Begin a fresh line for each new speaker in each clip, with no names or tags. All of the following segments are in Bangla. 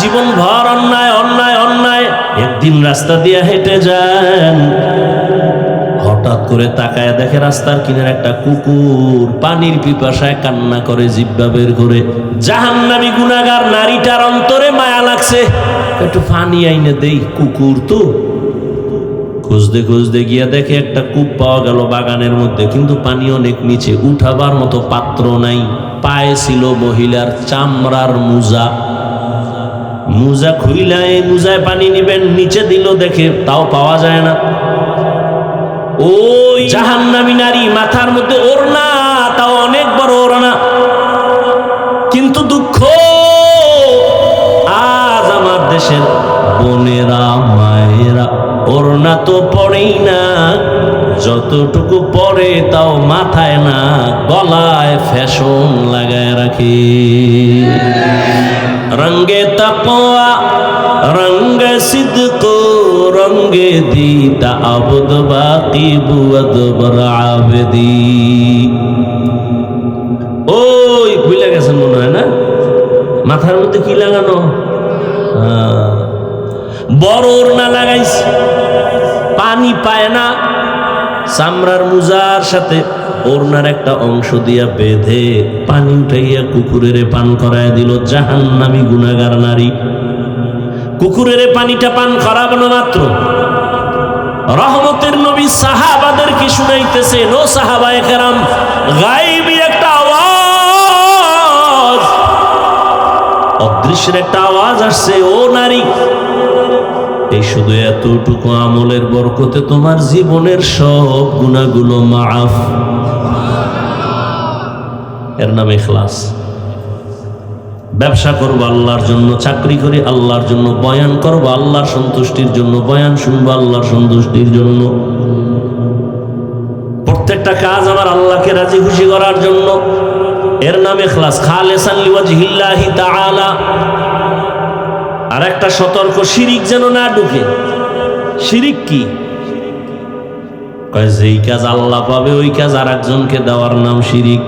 জীবন ভর অন্যায় অন্যায় অন্যায়। একদিন রাস্তা দিয়ে হেঁটে যান, হঠাৎ করে তাকায় দেখে রাস্তার কিনারে একটা কুকুর পানির পিপাসায় কান্না করে জিহ্বা বের করে। জাহান্নামী গুনাহগার নারীটার অন্তরে মায়া লাগছে, একটু পানি আইনে দেই, কুকুর তো। খুঁজতে খুঁজতে গিয়া দেখে একটা কূপ পাওয়া গেল বাগানের মধ্যে, কিন্তু পানি অনেক নিচে, উঠাবার মতো পাত্র নাই। পায়ে ছিল মহিলার চামড়ার মোজা, মোজা খুইলা এই মোজায় পানি নিবেন, নিচে দিল দেখে তাও পাওয়া যায় না। ওই জাহান্নামী নারী মাথার মধ্যে ওড়না, তাও অনেক বড় ওড়না, কিন্তু দুঃখ আজ আমার দেশের বোনেরা মায়েরা ওড়না তো পড়েই না, যতটুকু পরে তাও মাথায় না, গলায় ফ্যাশন লাগায় রাখে। রঙ্গে তাকওয়া রঙ্গে সিদক রঙ্গে দিতা আবদ বাকি বুয়াদ বর আবেদি। ওই ভুলে গেছেন মনে হয় না, মাথার মধ্যে কি লাগানো? বড় ওড়না লাগাইছে, পানি পায় না, চামড়ার মুজার সাথে ওড়নার একটা অংশ দিয়া বেঁধে পানি উঠাইয়া কুকুরের পান করায় দিল। জাহান্নামী গুনাহগার নারী কুকুরের পানিটা পান করানো মাত্র রহমতের নবী সাহাবাদের কি শুনাইতেছেন, ও সাহাবায়ে কেরাম, গায়বী একটা আওয়াজ, অদৃশ্যের একটা আওয়াজ আসছে, ও নারী, এই শুধু এতটুকু আমলের বরকতে তোমার জীবনের সব গুনাহগুলো মাফ। এর নাম ইখলাস। ব্যবসা করবো আল্লাহর জন্য, চাকরি করি আল্লাহর জন্য, বয়ান করবো আল্লাহর সন্তুষ্টির জন্য, বয়ান শুনবো আল্লাহর সন্তুষ্টির জন্য, প্রত্যেকটা কাজ আমার আল্লাহকে রাজি খুশি করার জন্য। এর নাম ইখলাস, খালিসান লিওয়াজহিল্লাহি তাআলা। আর একটা সতর্ক, শিরিক যেন না ঢুকে। শিরিক কি? কয় যেই কাজ আল্লাহ পাবে ওই কাজ আর একজনকে দেওয়ার নাম শিরিক।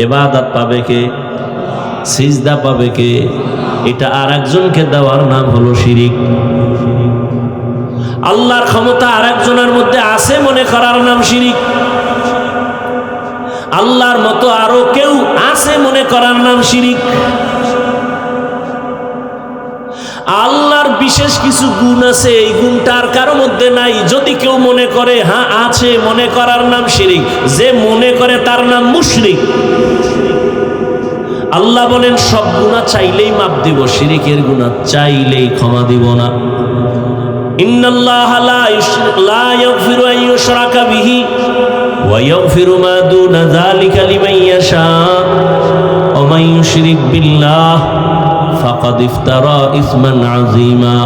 ইবাদত পাবে কে? সিজদা পাবে কে? এটা আর একজনকে দেওয়ার নাম হলো শিরিক। আল্লাহর ক্ষমতা আর একজনের মধ্যে আছে মনে করার নাম শিরিক। আল্লাহর মতো আরো কেউ আছে মনে করার নাম শিরিক। আল্লাহর বিশেষ কিছু গুণ আছে, এই গুণটা আর কারো মধ্যে নাই, যদি কেউ মনে করে হ্যাঁ আছে, মনে করার নাম শিরিক। যে মনে করে তার নাম মুশরিক। আল্লাহ বলেন সব গুনাহ চাইলেই মাফ দিব, শিরিকের গুনাহ চাইলেই ক্ষমা দিব না। ইন্নাল্লাহা লা ইয়াগফিরু আন ইউশরাকা বিহি ওয়া ইয়াগফিরু মা দুনা যালিকা লিমান ইয়াশা ওয়া মান ইউশরিক বিল্লাহ ফাকাদ ইফতারা ইসমান আযীমা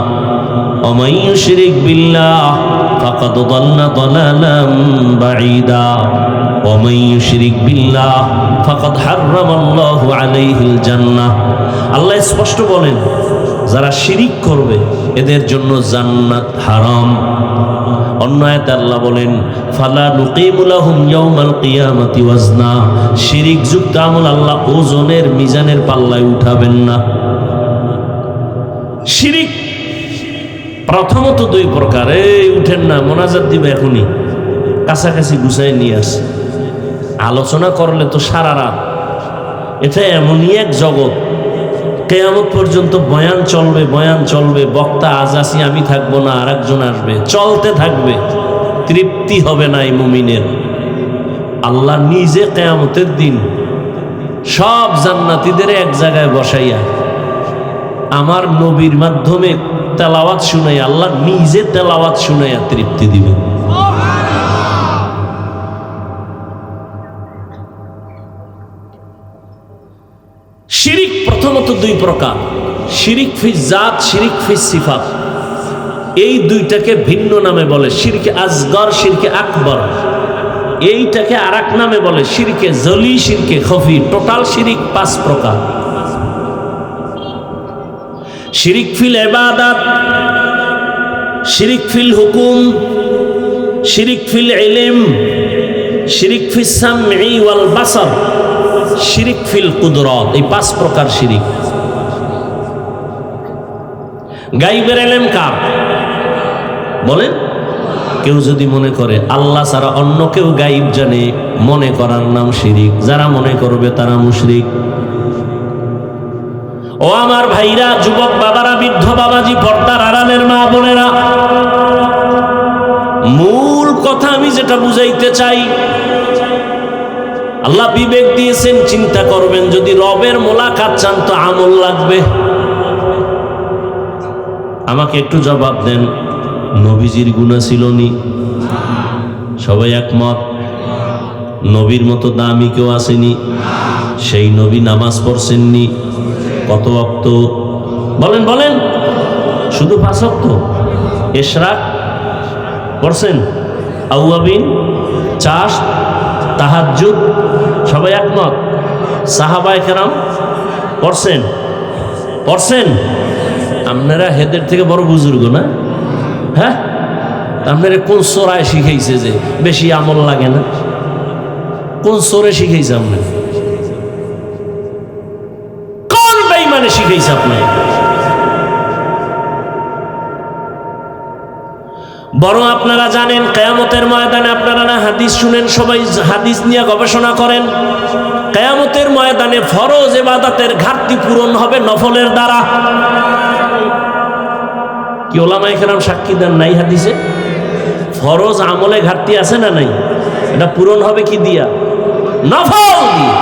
ওয়া মান ইউশরিক বিল্লাহ ফাকাদ দাল্লা দালালাম বাঈদা ওয়া মান ইউশরিক বিল্লাহ ফাকাদ হাররামাল্লাহু আলাইহিল জান্নাহ। আল্লাহ স্পষ্ট বলেন যারা শিরিক করবে এদের জন্য জান্নাত হারাম। অন্য আয়াতে আল্লাহ বলেন ফালা নুকিমু লাহুম ইয়াউমাল কিয়ামাতি ওয়াজনা। শিরিক যুক্ত আমল আল্লাহ ওজনের মিজানের পাল্লায় উঠাবেন না। শিরিক প্রথমত দুই প্রকার। এই উঠেন না, মোনাজাত দিবে এখনই, কাছাকাছি গুছাই নিয়ে আসে। আলোচনা করলে তো সারা রাত। এটা এমনই এক জগৎ, কিয়ামত পর্যন্ত বয়ান চলবে, বয়ান চলবে, বক্তা আজ আসি আমি থাকবো না, আর একজন আসবে, চলতে থাকবে, তৃপ্তি হবে না এই মুমিনের। আল্লাহ নিজে কিয়ামতের দিন সব জান্নাতীদের এক জায়গায় বসাইয়া আমার নবীর মাধ্যমে তেলাওয়াত শুনাইয়া, আল্লাহ নিজে তেলাওয়াত শুনাইয়া তৃপ্তি দিবে। শিরিক প্রথমত দুই প্রকার, শিরিক ফি জাত, শিরিক ফি সিফাত। এই দুইটাকে ভিন্ন নামে বলে শিরকে আসগর, শিরকে আকবর। এইটাকে আর এক নামে বলে শিরকে জলি, শিরকে খফি। টোটাল শিরিক পাঁচ প্রকার। শিরিক ফিল ইবাদাত, শিরিক ফিল হুকুম, শিরিক ফিল ইলম, শিরিক ফিস সামঈ ওয়াল বাসার, শিরিক ফিল কুদরত। এই পাঁচ প্রকার শিরিক। গাইবের ইলম কার? বলেন। কেউ যদি মনে করে আল্লাহ ছাড়া অন্য কেউ গাইব জানে, মনে করার নাম শিরিক। যারা মনে করবে তারা মুশরিক। ও আমার ভাইরা, যুবক বাবারা, বৃদ্ধ বাবাজি, পর্দার আড়ালের মা বোনেরা, মূল কথা আমি যেটা বুঝাইতে চাই, আল্লাহ বিবেক দিয়েছেন, চিন্তা করবেন। যদি রবের মোলাকাত চান তো আমল লাগবে। আমাকে একটু জবাব দেন, নবীজির গুনাহ ছিল নি? সবাই একমত? নবীর মতো দামি কেউ আসেনি? সেই নবী নামাজ পড়ছেননি? কত ওয়াক্ত? বলেন বলেন। শুধু 5 ওয়াক্ত? ইশরাক পড়ছেন? আউয়াবিন, চাষ, তাহাজ্জুদ? সবাই একমত? সাহাবায়ে কেরাম পড়ছেন? পড়ছেন? আপনারা হেদের থেকে বড় বুজুর্গ না? হ্যাঁ, আপনারা কোন সোরায় শিখাইছে যে বেশি আমল লাগে না? কোন সোরে শিখাইছে? আপনার কোন বেঈমানে শিখাইছে? আপনার বরং আপনারা জানেন কিয়ামতের ময়দানে, আপনারা না হাদিস শুনেন, সবাই হাদিস নিয়ে গবেষণা করেন, কিয়ামতের ময়দানে ফরজ ইবাদতের ঘাটতি পূরণ হবে নফলের দ্বারা। কি ওলামায়ে কেরাম সাক্ষী দেন নাই হাদিসে? ফরজ আমলে ঘাটতি আছে না নাই? এটা পূরণ হবে কি দিয়া? নফল দিয়ে।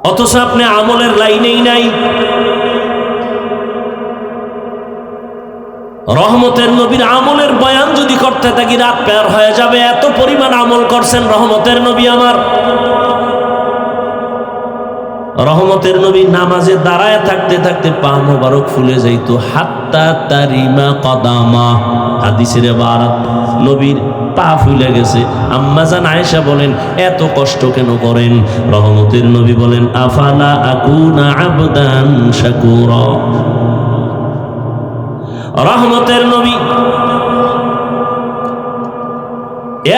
অথচ আপনি আমলের লাইনেই নাই। রহমতের নবীর আমলের বয়ান যদি করতে থাকি রাত পার হয়ে যাবে। এত পরিমাণ আমল করছেন রহমতের নবী আমার। রহমতের নবী নামাজে দাঁড়ায় থাকতে থাকতে পা মোবারক ফুলে যাইত, হাত্তা তারিমা কদামা। হাদিসের ইবারত, নবীর পা ফুলে গেছে। আম্মা জান আয়েশা বলেন, এত কষ্ট কেন করেন? রহমতের নবী বলেন, আফালা আকুনা আবদান শাকুরা। রহমতের নবী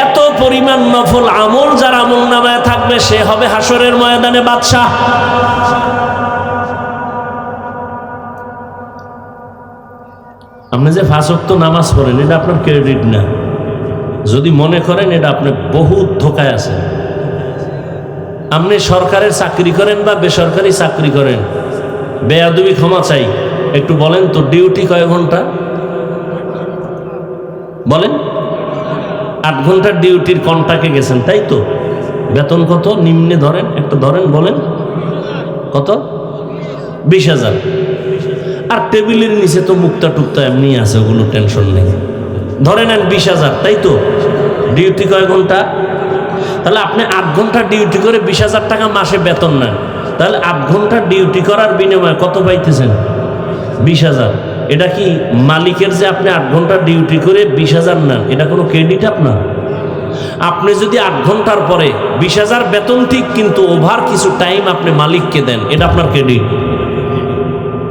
এত পরিমাণ নফল আমল যার আমল নামায় থাকবে সে হবে হাসরের ময়দানে বাদশাহ। আপনি যে 5 ওয়াক্ত নামাজ পড়েন এটা আপনার ক্রেডিট না। যদি মনে করেন এটা আপনি বহুত ধোকায় আছেন। আপনি সরকারের চাকরি করেন বা বেসরকারি চাকরি করেন, বেয়াদবি ক্ষমা চাই, একটু বলেন তো ডিউটি কয় ঘন্টা? বলেন। 8 ঘন্টার ডিউটির কন্ট্রাক্টে গেছেন, তাই তো? বেতন কত নিম্নে ধরেন? একটা ধরেন, বলেন কত? 20,000। আর টেবিলের নিচে তো মুক্তা টুক্তা এমনি আছে, ওগুলো টেনশন নেই। ধরে নেন 20,000, তাই তো? ডিউটি কয় ঘন্টা? তাহলে আপনি 8 ঘন্টা ডিউটি করে 20,000 টাকা মাসে বেতন নেন। তাহলে 8 ঘন্টা ডিউটি করার বিনিময়ে কত পাইতেছেন? 20,000। এটা কি মালিকের যে আপনি 8 ঘন্টা ডিউটি করে 20,000 নেন, এটা কোনো ক্রেডিট আপনার? আপনি যদি 8 ঘন্টার পরে 20,000 বেতন ঠিক, কিন্তু ওভার কিছু টাইম আপনি মালিককে দেন, এটা আপনার ক্রেডিট।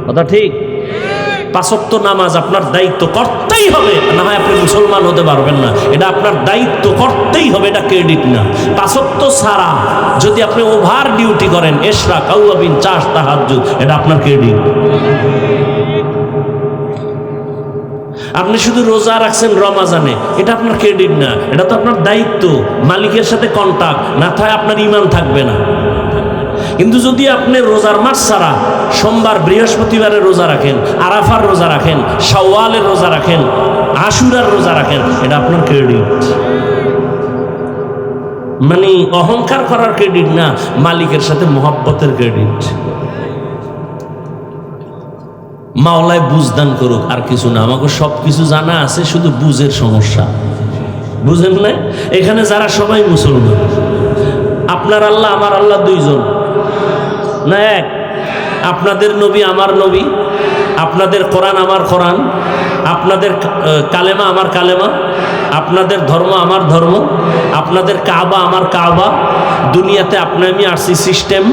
কথা ঠিক? 5 ওয়াক্ত নামাজ আপনার দায়িত্ব করতেই হবে, না হয় আপনি মুসলমান হতে পারবেন না। এটা আপনার দায়িত্ব করতেই হবে, এটা ক্রেডিট না। 5 ওয়াক্ত ছাড়া যদি আপনি ওভার ডিউটি করেন, ইশরাক, আউয়াবিন, চাষ, তাহাজ্জুদ, এটা আপনার ক্রেডিট। আপনি শুধু রোজা রাখছেন রমাজানে, এটা আপনার ক্রেডিট না, এটা তো আপনার দায়িত্ব। মালিকের সাথে কন্টাক্ট না থাকে আপনার ঈমান থাকবে না। কিন্তু যদি আপনি রোজার মাস ছাড়া সোমবার বৃহস্পতিবারের রোজা রাখেন, আরাফার রোজা রাখেন, শাওয়ালের রোজা রাখেন, আশুরার রোজা রাখেন, এটা আপনার ক্রেডিট। মানে অহংকার করার ক্রেডিট না, মালিকের সাথে মহব্বতের ক্রেডিট। মাওলায় বুঝদান করুক, আর কিছু না। আমাকে সব কিছু জানা আছে, শুধু বুঝের সমস্যা। বুঝেন না? এখানে যারা সবাই মুসলমান, আপনার আল্লাহ আমার আল্লাহ দুইজন না এক? আপনাদের নবী আমার নবী, আপনাদের কোরআন আমার কোরআন, আপনাদের কালেমা আমার কালেমা, আপনাদের ধর্ম আমার ধর্ম, আপনাদের কাবা আমার কাবা। দুনিয়াতে আপনি আমি আসছি সিস্টেম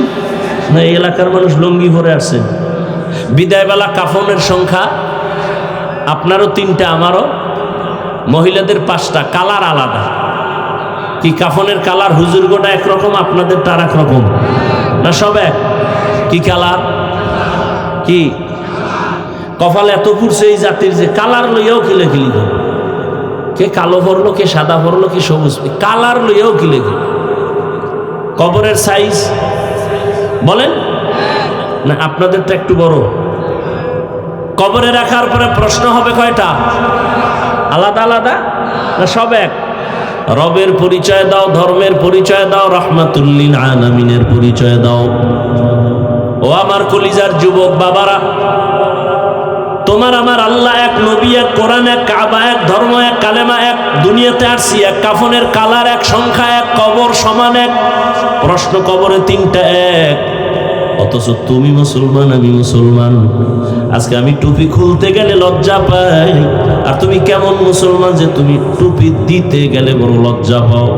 না? এই এলাকার মানুষ লুঙ্গি পরে আসছেন। বিদায়বেলা কাফনের সংখ্যা আপনারও 3টা, আমারও। মহিলাদের 5টা, কালার আলাদা। কি কাফনের কালার? হুজুর গোটা একরকম, আপনাদের তার একরকম না? সব এক? কি কালার? কি কপাল এত পুড়ছে এই জাতির যে কালার লইয়াও খিলাখিলি করে। কে কালো পড়লো, কে সাদা পড়লো, কি সবুজ, কালার লইয়াও খিলাখিলি। কবরের সাইজ বলেন না, আপনাদের তো একটু বড়। কবরে রাখার পরে প্রশ্ন হবে কয়টা? আলাদা আলাদা না সব এক? রবের পরিচয় দাও, ধর্মের পরিচয় দাও, রাহমাতুল্লিল আলামিনের পরিচয় দাও। ও আমার কলিজার যুবক বাবারা, তোমার আমার আল্লাহ এক, নবী এক, কোরআন এক, কাবা এক, ধর্ম এক, কালেমা এক, দুনিয়াতে আসছি এক, কাফনের কালার এক, সংখ্যা এক, কবর সমান এক, প্রশ্ন কবরে তিনটা এক। অথচ তুমি মুসলমান, আমি মুসলমান। আজকে আমি টুপি খুলতে গেলে লজ্জা পাই, আর তুমি কেমন মুসলমান যে তুমি টুপি দিতে গেলে বড় লজ্জা পাও।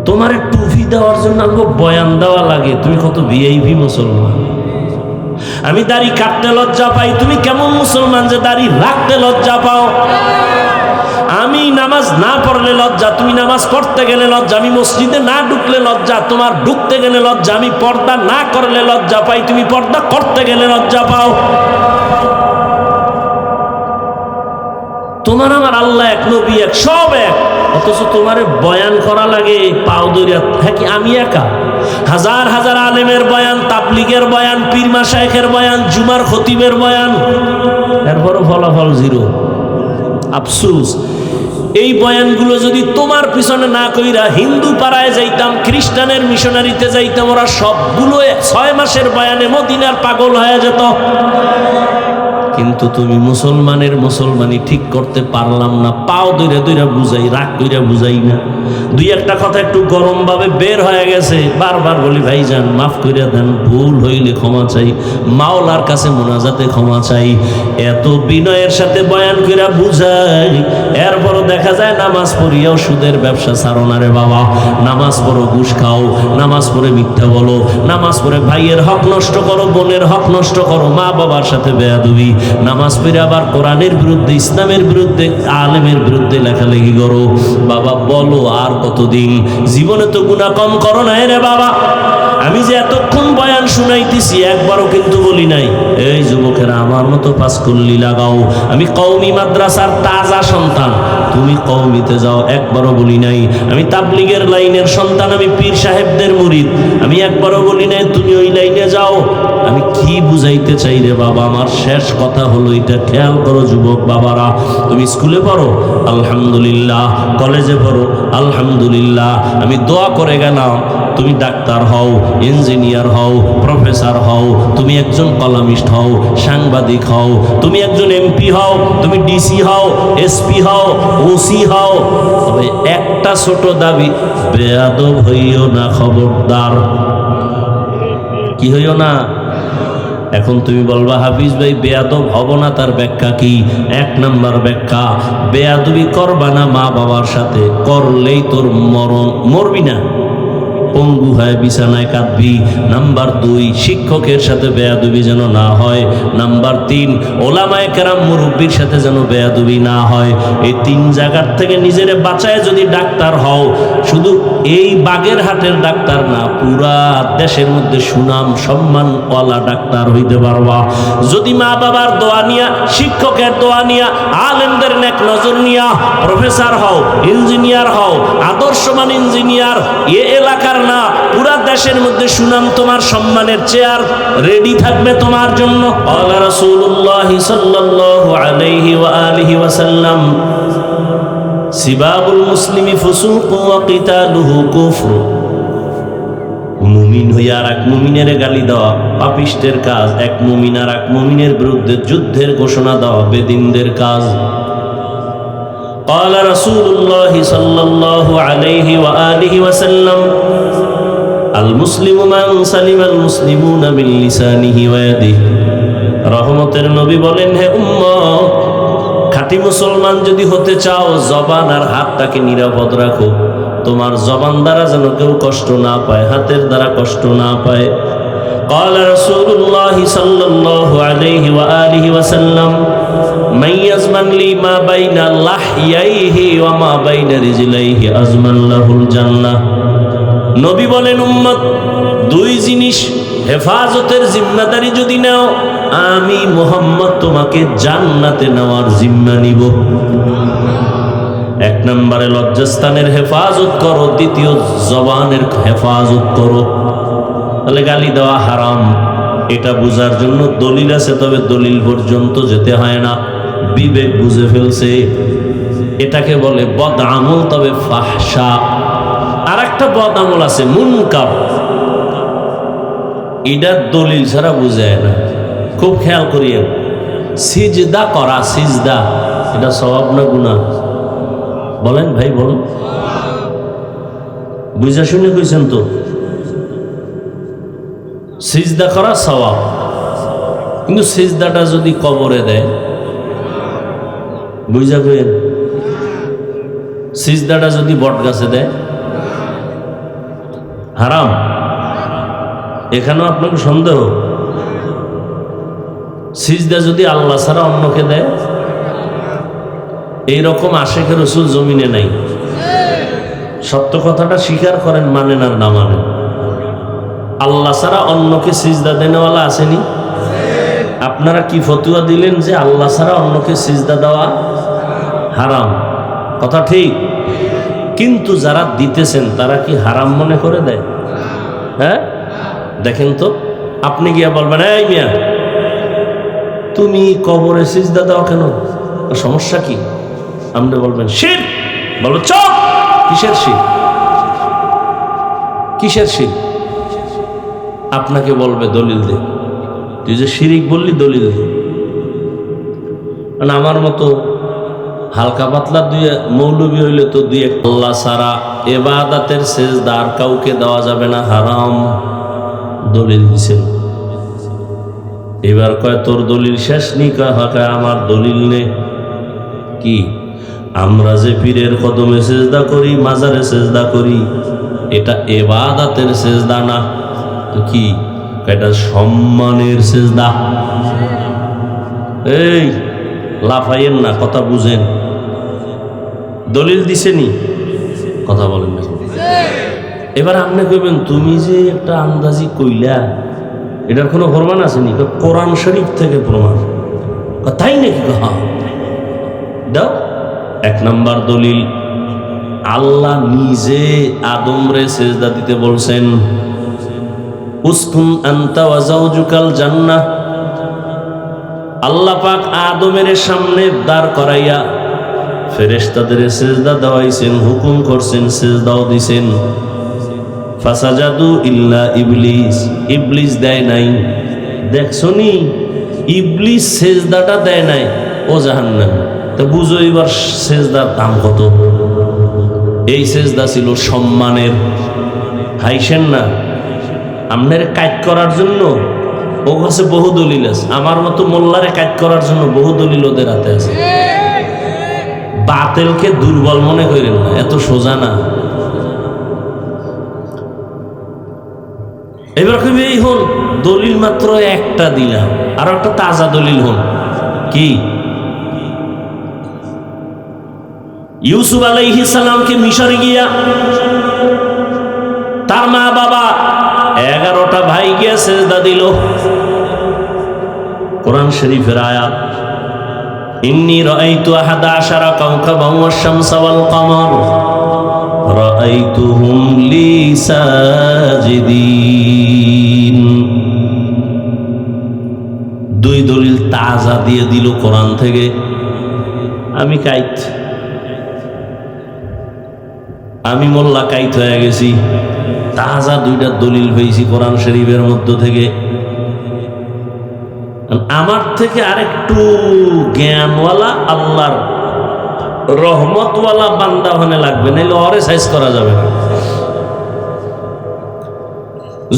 তোমার টুপি দেওয়ার জন্য আমাকে বয়ান দেওয়া লাগে, তুমি কত ভিআইপি মুসলমান। আমি দাড়ি কাটতে লজ্জা পাই, তুমি কেমন মুসলমান যে দাড়ি রাখতে লজ্জা পাও। আমি নামাজ না পড়লে লজ্জা, তুমি নামাজ পড়তে গেলে লজ্জা। আমি মসজিদে না ঢুকলে লজ্জা, তোমার ঢুকতে গেলে লজ্জা। আমি পর্দা না করলে লজ্জা পাই, তুমি পর্দা করতে গেলে লজ্জা পাও। তোমার আমার আল্লাহ এক, নবী এক, সব এক, অথচ তোমারে বয়ান করা লাগে পাও দরিয়া। হ্যাঁ কি আমি একা? হাজার হাজার আলেমের বয়ান, তাবলিগের বয়ান, পীর মাশায়েখের বয়ান, জুমার খতিবের বয়ান, এরপরও ফলাফল জিরো। আফসোস, এই বয়ানগুলো যদি তোমার পিছনে না কইরা হিন্দু পাড়ায় যাইতাম, খ্রিস্টানের মিশনারিতে যাইতাম, ওরা সবগুলো 6 মাসের বয়ানে মদিনার পাগল হয়ে যেত। কিন্তু তুমি মুসলমানের মুসলমানি ঠিক করতে পারলাম না, পাও দইরা দইরা বুঝাই, রাগ কইরা বুঝাই না। দুই একটা কথা একটু গরম ভাবে বের হয়ে গেছে, বারবার বলি ভাইজান মাফ কইরা দেন, ভুল হইলে ক্ষমা চাই, মাওলার কাছে মোনাজাতে ক্ষমা চাই। এত বিনয়ের সাথে বয়ান কইরা বুঝাই, এরপরও দেখা যায় নামাজ পড়িয়াও সুদের ব্যবসা ছাড়ো না রে বাবা। নামাজ পড়ো, ঘুষ খাও, নামাজ পড়ে মিথ্যা বলো, নামাজ পড়ে ভাইয়ের হক নষ্ট করো, বোনের হক নষ্ট করো, মা বাবার সাথে বেয়াদবি, নামাজ পড়ে আবার কোরআনের বিরুদ্ধে, ইসলামের বিরুদ্ধে, আলেমের বিরুদ্ধে লেখালেখি করো। বাবা বলো আর কতদিন? জীবনে তো গুনাহ কম করো না রে বাবা। আমি যে এতক্ষণ বয়ান শুনাইতেছি একবারও কিন্তু বলি নাই এই যুবকেরা আমার মতো পাঁচ কল্লি লাগাও। আমি কওমি মাদ্রাসার তাজা সন্তান, তুমি কওমিতে যাও, একবারও বলি নাই। আমি তাবলিগের লাইনের সন্তান, আমি পীর সাহেবদের মুরিদ, আমি একবারও বলি নাই তুমি ওই লাইনে যাও। আমি কি বুঝাইতে চাই রে বাবা? আমার শেষ কথা হলো এটা, খেয়াল করো যুবক বাবারা। তুমি স্কুলে পড়ো আলহামদুলিল্লাহ, কলেজে পড়ো আলহামদুলিল্লাহ, আমি দোয়া করে গেলাম তুমি ডাক্তার হও, ইঞ্জিনিয়ার হও, প্রফেসর হও, তুমি একজন কলামিস্ট হও, সাংবাদিক হও, তুমি একজন এমপি হও, তুমি ডিসি হও, এসপি হও, ওসি হও, তবে একটা ছোট দাবি, বেয়াদব হইও না, খবরদার। কি হইও না? এখন তুমি বলবা হাফিজ ভাই বেয়াদব হব না, তার ব্যাখ্যা কি? 1 নাম্বার ব্যাখ্যা, বেয়াদবি করবা না মা বাবার সাথে, করলেই তোর মরণ, মরবি না, পঙ্গু হয় বিছানায় কাঁদবি। নাম্বার 2, শিক্ষকের সাথে বেয়াদবি যেন না হয়। নাম্বার 3, ওলামায়ে কেরাম মুরব্বির সাথে যেন বেয়াদবি না হয়। এই 3 জায়গার থেকে নিজেরে বাঁচায় যদি ডাক্তার হও, শুধু এই বাগেরহাটের ডাক্তার না, পুরা দেশের মধ্যে সুনাম সম্মানওয়ালা ডাক্তার হইতে পারবা। যদি মা বাবার দোয়া নিয়া, শিক্ষকের দোয়া নিয়া, আলেমদের নেক নজর নিয়া প্রফেসর হও, ইঞ্জিনিয়ার হও, আদর্শমান ইঞ্জিনিয়ার, এ এলাকার না পুরা দেশের মধ্যে সুনাম, তোমার সম্মানের চেয়ার রেডি থাকবে তোমার জন্য। আল্লাহ রাসূলুল্লাহ সাল্লাল্লাহু আলাইহি ওয়া আলিহি ওয়াসাল্লাম, সিবাবুল মুসলিমি ফুসুকু ওয়া কিতালুহু কুফর। মুমিন হইয়া আর এক মুমিনের গালি দেওয়া পাপিষ্টের কাজ, এক মুমিন আর এক মুমিনের বিরুদ্ধে যুদ্ধের ঘোষণা দেওয়া বেদিনদের কাজ। قال رسول الله صلى الله عليه وآله وسلم المسلم من سلم المسلمون من لسانه ويده। রহমতের নবী বলেন, হে উম্মত, খাঁটি মুসলমান যদি হতে চাও, জবান আর হাতটাকে নিরাপদ রাখো। তোমার জবান দ্বারা যেন কেউ কষ্ট না পায়, হাতের দ্বারা কষ্ট না পায়। قال رسول الله صلى الله عليه وآله وسلم من يزمن لي ما بين لحييه وما بين رجليه أزمن له الجنة। নবী বলেন, উম্মত 2 জিনিস হেফাজতের জিম্মাদারি যদি নাও, আমি মুহাম্মদ তোমাকে জান্নাতে নেওয়ার জিম্মা নিব। এক নম্বরে লজ্জাস্থানের হেফাজত করো, দ্বিতীয় জবানের হেফাজত করো। তাহলে গালি দেওয়া হারাম, এটা বুঝার জন্য দলিল আছে, তবে দলিল পর্যন্ত যেতে হয় না, বিবেক বুঝে ফেলছে। এটাকে বলে বদ আমল, তবে ফাহশা। আর একটা বদ আমল আছে মুনকার, এটা দলিল ছাড়া বুঝায় না। খুব খেয়াল করিয়েন, সিজদা করা, সিজদা এটা সওয়াব না গুনাহ? বলেন ভাই, বলুন। বুঝা শুনে কইছেন তো? সিজদা করা সওয়াব, কিন্তু সিজদাটা যদি কবরে দেয়, বুঝা কইেন। সিজদাটা যদি বট গাছে দেয়, হারাম। এখানেও আপনাকে সন্দেহ। সিজদা যদি আল্লাহ ছাড়া অন্যকে দেয়, এইরকম আশেখের রসুল জমিনে নাই। সত্য কথাটা স্বীকার করেন, মানেন আর না মানেন। আল্লাহ ছাড়া অন্যকে সিজদা দেনেওয়ালা আসেনি? আপনারা কি ফতুয়া দিলেন যে আল্লাহ ছাড়া অন্যকে সিজদা দেওয়া হারাম? কথা ঠিক, কিন্তু যারা দিতেছেন তারা কি হারাম মনে করে দেয়? হ্যাঁ, দেখেন তো। আপনি গিয়া বলবেন, এই মিয়া তুমি কবরে সিজদা দাও কেন, সমস্যা কি? আপনি বলবেন শিরক, বলবো চুপ। কিসের শিরক? কিসের শিরক? আপনাকে বলবে দলিল দে। তুই যে শিরিক বললি, দলিল দে। মানে আমার মতো হালকা পাতলা দুই মৌলবি হইলে তো দুই এক, আল্লাহ সারা ইবাদতের সেজদা আর কাউকে দেওয়া যাবে না, হারাম। দলিল দিছেন। এবার কয় তোর দলিল শেষ নি? কয় আমার দলিল নে। কি? আমরা যে পীরের কদমে সেজদা করি, মাজারে সেজদা করি, এটা ইবাদতের সেজদা না। তো কি? এটা সম্মানের সেজদা। এই লাফাইয়েন না, কথা বুঝেন। দলিল দিছেনি, কথা বলেন না। এবার আপনি কইবেন, তুমি যে একটা আন্দাজি কইলা, এটার কোনো প্রমাণ আসেনি? কোরআন শরীফ থেকে প্রমাণ। তাই নাকি? হ্যাঁ দাও। এক নাম্বার দলিল, আল্লাহ নিজে আদমরে সেজদা দিতে বলছেন। উসকুন আনতা ওয়া যাওজুকাল জান্নাহ। আল্লাহ পাক আদমের সামনে দাঁড় করাইয়া ফেরেশতাদের সেজদা দেওয়াইছেন, হুকুম করছেন, সেজদাও দিছেন। ফাসাজাদু ইল্লা ইবলিস। ইবলিস দেয় নাই। দেখছনি, ইবলিস সেজদাটা দেয় নাই, ও জাহান্নামী। তো বুঝো এবার সেজদার দাম কত। এই সেজদা ছিল সম্মানের। হাইছেন না, আপনার কাজ করার জন্য ও কাছে বহু দলিল আছে। আমার মতো মোল্লারে কাজ করার জন্য বহু দলিল ওদের হাতে আছে। বাতিলকে দুর্বল মনে করেন না, এত সোজা না। এবার কবি এই হন, দলিল মাত্র একটা দিলাম, আর একটা তাজা দলিল হন। কি? ইউসুফ আলাইহিস সালামকে মিশরে গিয়া তার মা বাবা 11টা ভাই গিয়ে সেজদা দিল। কোরআন শরীফের আয়াত, ইন্নী রাআইতু আহাদা আশারা কাওকাবান ওয়াশ শামসা ওয়াল কমার রাআইতুহুম লি সাজিদিন। দুই দলিল তাজা দিয়ে দিল কোরআন থেকে। আমি মোল্লা কাইত হয়ে গেছি, তাজা দুইটা দলিল পেয়েছি কোরআন শরীফের মধ্য থেকে। আমার থেকে আরেকটু জ্ঞানওয়ালা, আল্লাহর রহমতওয়ালা বান্দা হনে লাগবে, নাহলে অরে সাইজ করা যাবে না।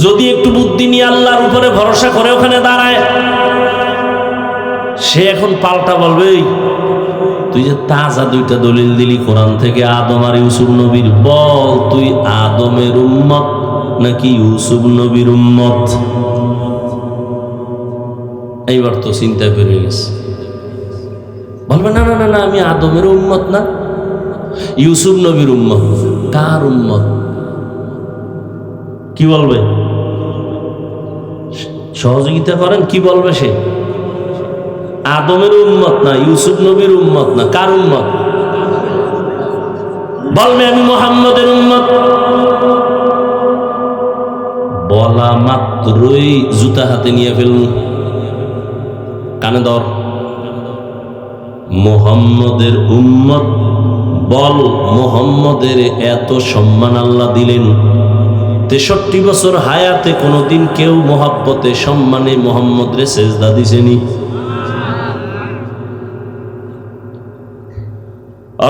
যদি একটু বুদ্ধি নিয়ে আল্লাহর উপরে ভরসা করে ওখানে দাঁড়ায়, সে এখন পাল্টা বলবে, তুই যে তাজা দুইটা দলিল দিলি কোরআন থেকে আদম আর ইউসুফ নবীর, বল তুই আদমের উম্মত নাকি ইউসুফ নবীর উম্মত? এইবার তো চিন্তা করে গেছে। বলবে না না না না, আমি আদমের উম্মত না, ইউসুফ নবীর উম্মত। কার উম্মত? কি বলবে? সহযোগিতা করেন, কি বলবে সে? আদমের উম্মত না, ইউসুফ নবীর উম্মত না, কার উম্মত? বলবে আমি মুহাম্মদের উম্মত। বলা মাত্রই জুতা হাতে নিয়ে ফেলুন, কানে ধর, মুহাম্মদের উম্মত বল। মুহাম্মদের এত সম্মান আল্লাহ দিলেন, 63 বছর হায়াতে কোনোদিন কেউ মোহাব্বতে সম্মানে মুহাম্মদ রে সেজদা দিছেনি?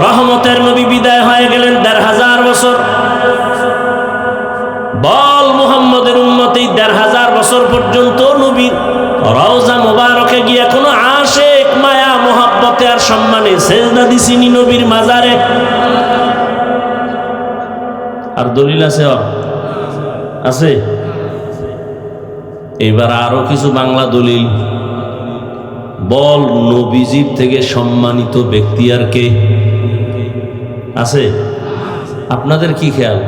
রহমতের নবী বিদায় হয়ে গেলেন 1500 বছর। বল মুহাম্মদের উম্মত এই 1500 বছর পর্যন্ত নবীর রওজা মোবারকে গিয়ে কোনো আশিক মায়া মোহাব্বতে আর সম্মানে সেজদা দিছিনি নবীর মাজারে? আর দলিল আছে? আছে। এবার আরো কিছু বাংলা দলিল। বল নবীজির থেকে সম্মানিত ব্যক্তি আর কে আছে? আপনাদের কি খেয়াল?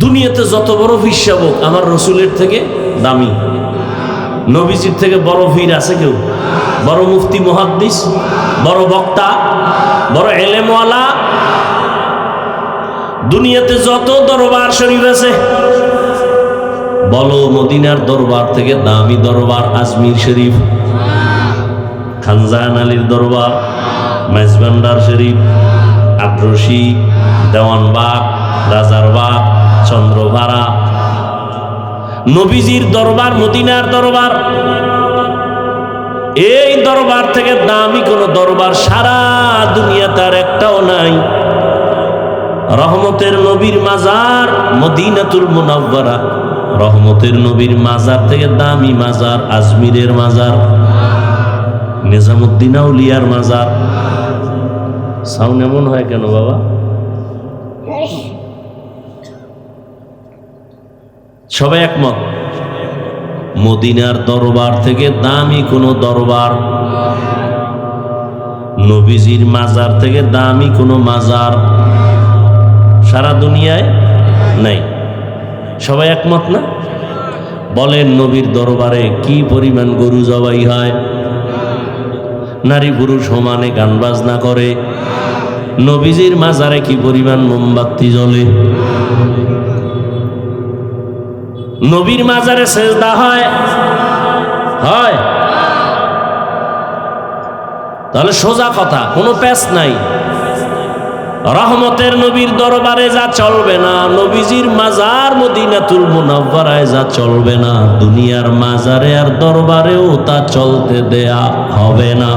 দুনিয়াতে যত বড় ফির হোক আমার রসুলের থেকে দামি, নবীজির থেকে বড় ফির আছে কেউ? বড় মুফতি মুহাদ্দিস, বড় বক্তা, বড় এলেমওয়ালা, দুনিয়াতে যত দরবার শরীফ আছে, বলো মদিনার দরবার থেকে দামি দরবার আজমির শরীফ, খানজাহান আলীর দরবার, মেজবান্ডার শরীফ, আদ্রসি, দেওয়ানবাগ, রাজারবাগ, চন্দ্রভাড়া। নবীজির দরবার মদিনার দরবার, এই দরবার থেকে দামি কোন দরবার সারা দুনিয়াতে আর একটাও নাই। রহমতের নবীর মাজার মদিনাতুল মুনাওয়ারা, রহমতের নবীর মাজার থেকে দামি মাজার আজমিরের মাজার, নিজামুদ্দিন আউলিয়ার মাজার। সাউন্ড এমন হয় কেন বাবা? সবাই একমত, মদিনার দরবার থেকে দামি কোন দরবার, নবীজির মাজার থেকে দামি কোন মাজার সারা দুনিয়ায় নাই। সবাই একমত না? বলেন নবীর দরবারে কি পরিমাণ গরু জবাই হয়, নারী পুরুষ সমানে গান বাজনা করে, নবীজির মাজারে কি পরিমাণ মোমবাতি জ্বলে, নবীর মাজারে সেজদা হয় হয় তাহলে সোজা কথা, কোনো প্যাচ নাই। রহমতের নবীর দরবারে যা চলবে না, নবীজির মাজার মদিনাতুল মুনাওয়ারায় যা চলবে না, দুনিয়ার মাজারে আর দরবারেও তা চলতে দেয়া হবে না।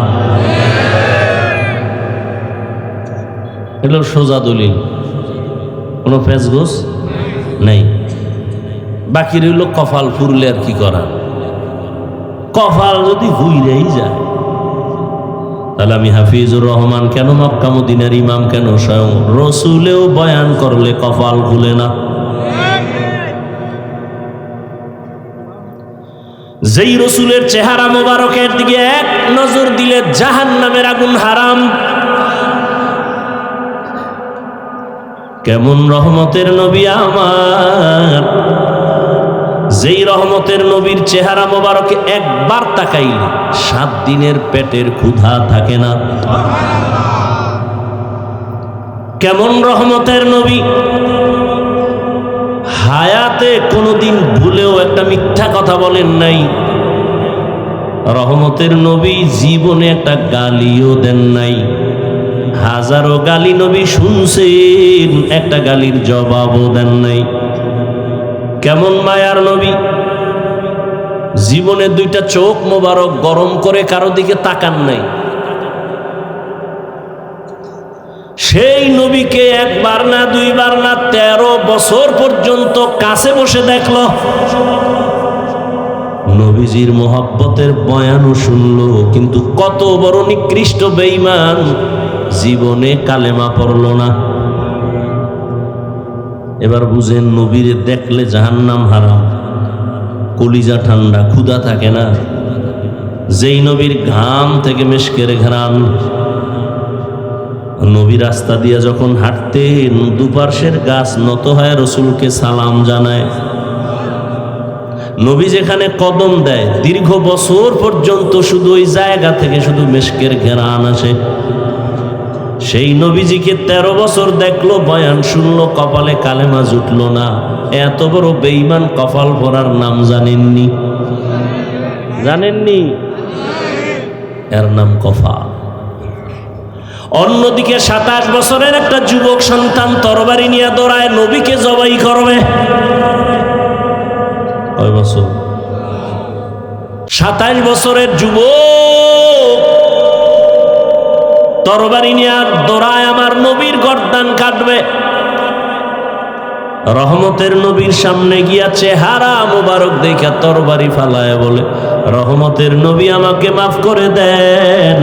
এগুলো সোজা দলিল, কোনো প্যাচগোছ নেই। বাকি রইল কপাল ফুরলে আর কি করা। কপাল যদি হুইরেই যায় তাহলে আমি হাফিজুর রহমান কেন, মক্কা মদিনার ইমাম কেন, স্বয়ং রসুলেও বয়ান করলে কপাল খুলে না। যেই রসুলের চেহারা মোবারকের দিকে এক নজর দিলে জাহান্নামের আগুন হারাম, কেমন রহমতের নবী আমার, যেই রহমতের নবীর চেহারা মোবারকে একবার তাকাইলে 7 দিনের পেটের ক্ষুধা থাকে না। কেমন রহমতের নবী, হায়াতে কোনোদিন ভুলেও একটা মিথ্যা কথা বলেন নাই। রহমতের নবী জীবনে একটা গালিও দেন নাই। হাজারো গালি নবী শুনছেন, একটা গালির জবাবও দেন নাই। কেমন মায়ার নবী, জীবনে 2টা চোখ মোবারক গরম করে কারো দিকে তাকান নাই। সেই নবীকে একবার না 2বার না 13 বছর পর্যন্ত কাছে বসে দেখলো, নবীজির মোহাব্বতের বয়ানও শুনলো, কিন্তু কত বড় নিকৃষ্ট বেঈমান, জীবনে কালেমা পড়লো না। এবার বুঝেন নবীরে দেখলে জাহান্নাম হারাম, কলিজা ঠান্ডা, ক্ষুধা থাকে না। যেই নবীর ঘাম থেকে মেশকের ঘ্রাণ, নবী রাস্তা দিয়ে যখন হাঁটতেন দুপার্শ্বের গাছ নত হয় রসুলকে সালাম জানায়। নবী যেখানে কদম দেয় দীর্ঘ বছর পর্যন্ত শুধু ওই জায়গা থেকে শুধু মেশকের ঘেরান আসে। সেই নবীজিকে 13 বছর দেখলো, বয়ান শুনলো, কপালে কালেমা জুটলো না। এত বড় বেঈমান কপাল ভরার নাম জানেননি? জানেননি? এর নাম কফাল। অন্যদিকে 27 বছরের একটা যুবক সন্তান তরবারি নিয়ে দৌড়ায় নবীকে জবাই করবে। কয় বছর? 27 বছরের যুবক তরবারি নিয়ে দৌড়ায় আমার নবীর গর্দান কাটবে। রহমতের নবীর সামনে গিয়া চেহারা মোবারক দেখা তরবারি ফালায় বলে, রহমতের নবী আমাকে মাফ করে দেন,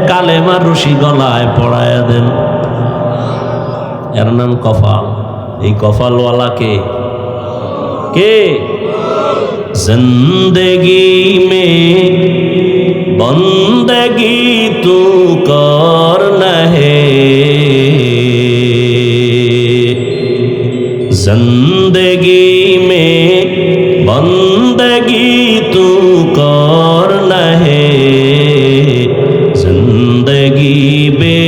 কালেমার রশি গলায় পড়ায় দেন। এর নাম কফাল। এই কফালওয়ালাকে কে? জিন্দেগি মে বন্দেগি তু করনা হে, जिंदगी में बंदगी तू करना है, जिंदगी बे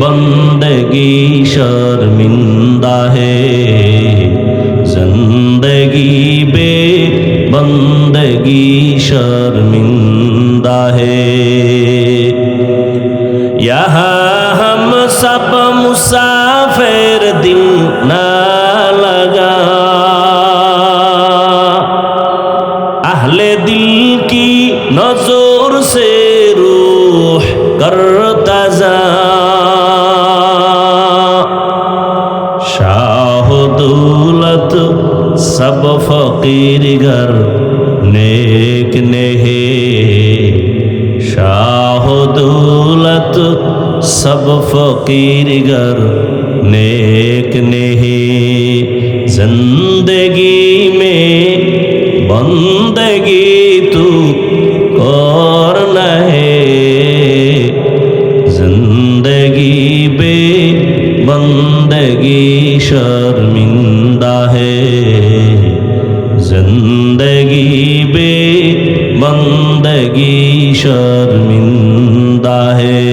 बंदगी शर्मिंदा है, जिंदगी बे बंदगी शर्मिंदा है। यहाँ हम सब मुसाफिर दिल ना लगा, अहले दिल की नजर से रूह करता जा, शाह दौलत सब फकीर घर नेक नेहे, शाह दौलत सब फकीर घर नेक नेहे, जिंदगी में बंदगी तू करना है, जिंदगी बे बंदगी शर्मिंदा है, जिंदगी बे बंदगी शर्मिंदा है,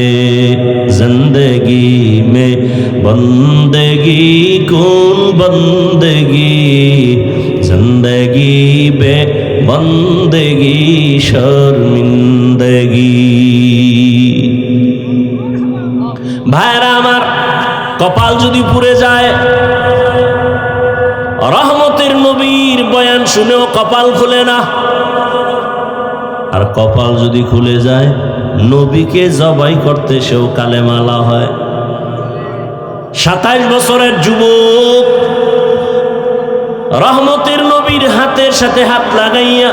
जिंदगी में बंदगी कौन बंदगी, जिंदगी बे बंदगी शर्मिंदगी। ভাইরা আমার, কপাল যদি পুড়ে যায়, রহমতের নবীর বয়ান শুনেও কপাল খুলে না। আর কপাল যদি খুলে যায়, নবীকে জবাই করতে সেও কালেমালা হয়। 27 বছরের যুবক রহমতের নবীর হাতের সাথে হাত লাগাইয়া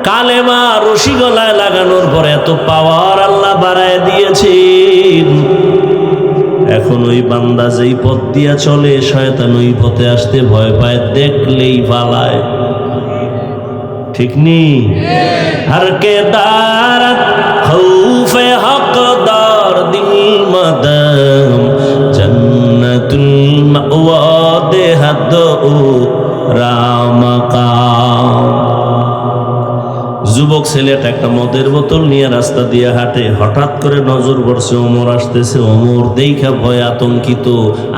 কালেমা রশি গলায় লাগানোর পরে এত পাওয়ার আল্লাহ বাড়ায় দিয়েছেন, এখন ওই বান্দা যেই পথ দিয়া চলে, শয়তান ওই পথে আসতে ভয় পায়, দেখলেই পালায়। ঠিক নি? हर के दारत खौफे हकदार दिल मदम जन्नतुल मअवा देहद ओ रामकाम। যুবক ছেলেটা একটা মদের বোতল নিয়ে রাস্তা দিয়ে হাঁটে, হঠাৎ করে নজর পড়ছে ওমর আসতেছে। ওমর দেখা ভয় আতঙ্কিত,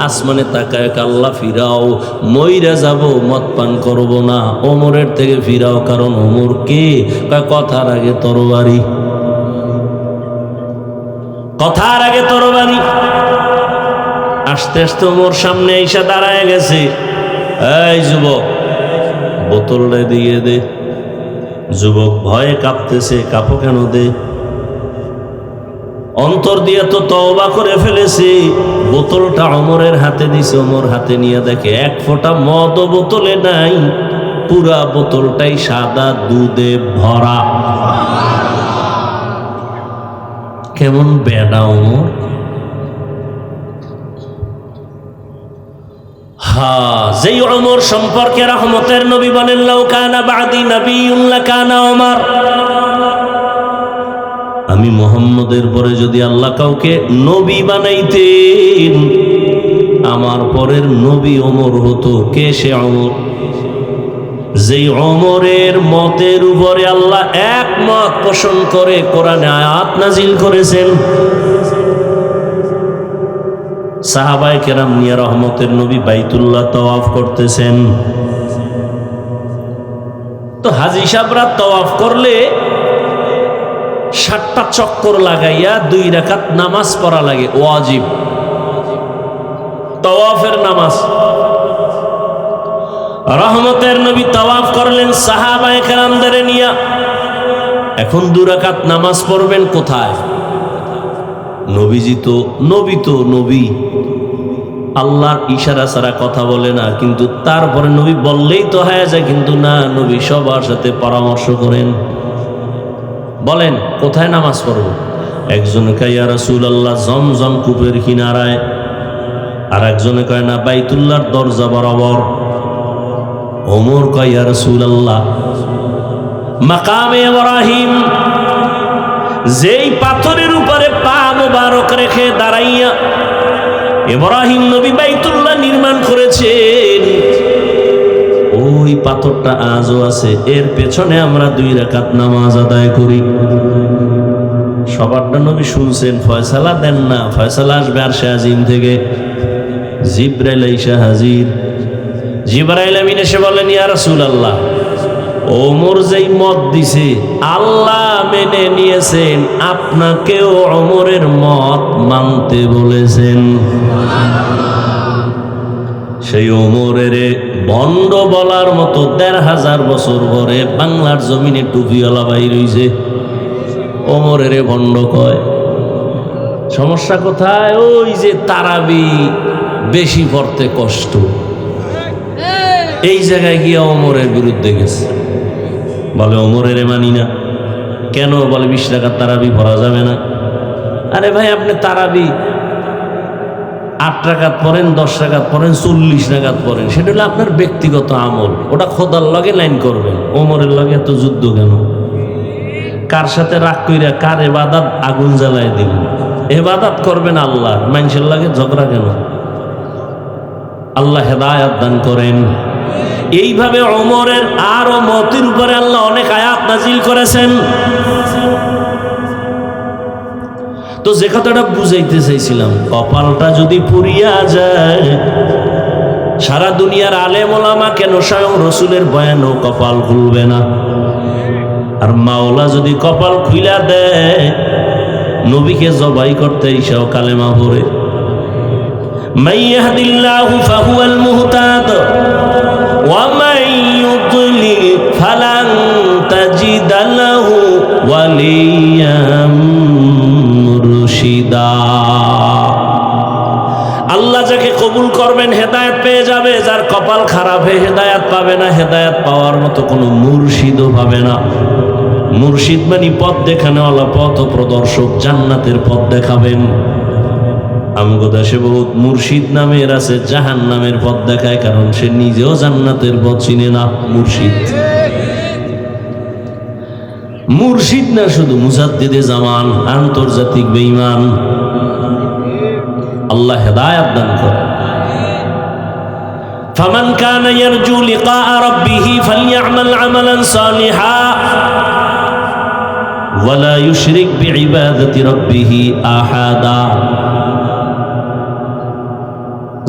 আসমানে তাকায়, আল্লাহ ফিরাও, মইরা যাব, মদ পান করব না, ওমরের থেকে ফিরাও। কারণ ওমর কে? কথার আগে তরবারি, কথার আগে তরবারি। আস্তে আস্তে ওমর সামনে এসে দাঁড়ায় গেছে। এই যুবক, বোতলটা দিয়ে দে। যুবক ভয়ে কাঁপতেছে, কাঁপো কেন? দে। অন্তর দিয়ে তো তওবা করে ফেলেছে। বোতলটা ওমরের হাতে দিছে, ওমর হাতে নিয়ে দেখে এক ফোঁটা মদ বোতলে নাই, পুরা বোতলটাই সাদা দুধে ভরা। কেমন বেডা ওমর! যেই ওমর সম্পর্কে রহমতের নবী বলেন, লাউ কানা বাদি নবিয়্যুন লাকানা ওমর, আমি মুহাম্মদের পরে যদি আল্লাহ কাউকে নবী বানাইতেন, আমার পরের নবী ওমর হতো। কে সে ওমর? যেই ওমরের মতের উপরে আল্লাহ একমত পোষণ করে কোরআনে আয়াত নাজিল করেছেন। সাহাবায়ে কেরাম নিয়ে রহমতের নবী বাইতুল্লাহ তাওয়াফ করতেছেন। তো হাজী সাহেবরা তাওয়াফ করলে 7টা চক্কর লাগাইয়া 2 রাকাত নামাজ পড়া লাগে, ওয়াজিব তাওয়াফের নামাজ। রহমতের নবী তাওয়াফ করলেন সাহাবায়ে কেরামদের নিয়ে। এখন 2 রাকাত নামাজ পড়বেন কোথায়? নবীজি তো নবী আল্লাহর ইশারা ছাড়া কথা বলে না, কিন্তু তারপরে নবী বললেই তো হয়ে যায়, কিন্তু না, নবী সবার সাথে পরামর্শ করেন। বলেন কোথায় নামাজ পড়ব? একজনে কয় ইয়া রাসূলুল্লাহ জমজম কূপের কিনারায়, আর একজনে কয় না বাইতুল্লাহর দরজা বরাবর। ওমর কয় ইয়া রাসূলুল্লাহ মাকামে ইব্রাহিম, যেই পাথরের উপরে পা মোবারক রেখে দাঁড়াইয়া ইব্রাহিম নবী বাইতুল্লাহ নির্মাণ করেছেন, ওই পাথরটা আজও আছে, এর পেছনে আমরা 2 রাকাত নামাজ আদায় করি। সবারটা নবী শুনছেন, ফয়সালা দেন না। ফয়সালা আসবে আরশে আজিম থেকে। জিবরাইল আইসা হাজির। জিবরাইল আমিন এসে বলেন ইয়া রাসূলুল্লাহ, ওমর যেই মত দিছে আল্লাহ মেনে নিয়েছেন, আপনাকেও ওমরের মত মানতে বলেছেন। সেই ওমরের ভণ্ড বলার মতো 1500 বছর পরে বাংলার জমিনে টুপিওয়ালা বাইর হইছে, ওমরের ভণ্ড কয়। সমস্যা কোথায়? ওই যে তারাবি বেশি পড়তে কষ্ট, এই জায়গায় গিয়ে ওমরের বিরুদ্ধে গেছে। বলে ওমরের মানি না। কেন? বলে 20 রাকাত তারাবি পড়া যাবে না। আরে ভাই, আপনি তারাবি 8 রাকাত পড়েন, 10 রাকাত পড়েন, 40 রাকাত পড়েন, সেটা হলো আপনার ব্যক্তিগত আমল, ওটা খোদার লগে লাইন করবেন। ওমরের লগে এত যুদ্ধ কেন? কার সাথে রাগ কইরা কার ইবাদত আগুন জ্বালায় দিলেন? ইবাদত করবেন আল্লাহ, মানুষের লাগে ঝগড়া কেন? আল্লাহ হেদায়েত দান করেন। এইভাবে ওমরের আরো মতের উপরে আল্লাহ অনেক আয়াত নাজিল করেছেন। তো যে কথাটা বুঝাইতে চাইছিলাম, কপালটা যদি পুড়িয়া যায়, সারা দুনিয়ার আলেম ওলামা কেন স্বয়ং রসুলের বয়ানও কপাল খুলবে না? আর মাওলা যদি কপাল খুইলা দেয়, নবীকে জবাই করতে ইসাও কালেমা পড়ে। মান ইয়াহদিল্লাহু ফাহুয়াল মুহতাদ ওয়া মান ইউদ্লিল ফালান তাজিদা লাহু ওয়ালিয়াম মুরশিদা। আল্লাহ যাকে কবুল করবেন হেদায়েত পেয়ে যাবে, যার কপাল খারাপ হয়ে হেদায়েত পাবে না, হেদায়েত পাওয়ার মতো কোনো মুর্শিদও পাবে না। মুর্শিদ মানে পথ দেখানোওয়ালা, পথ প্রদর্শক, জান্নাতের পথ দেখাবেন। আমগো দেশে বহুত মুর্শিদ নামের আছে, জাহান্নামের পথ দেখায়, কারণ সে নিজেও জান্নাতের পথ চিনে না। মুর্শিদ না শুধু মুজাদ্দিদে জামান, আন্তর্জাতিক বেঈমান। আল্লাহ হেদায়েত দান করেন। ফামান কানা ইয়ারজু লিকা রাব্বিহি ফালইআমাল আমালান সালিহা ওয়ালা ইউশরিক বিইবাদাতি রাব্বিহি আহাদা।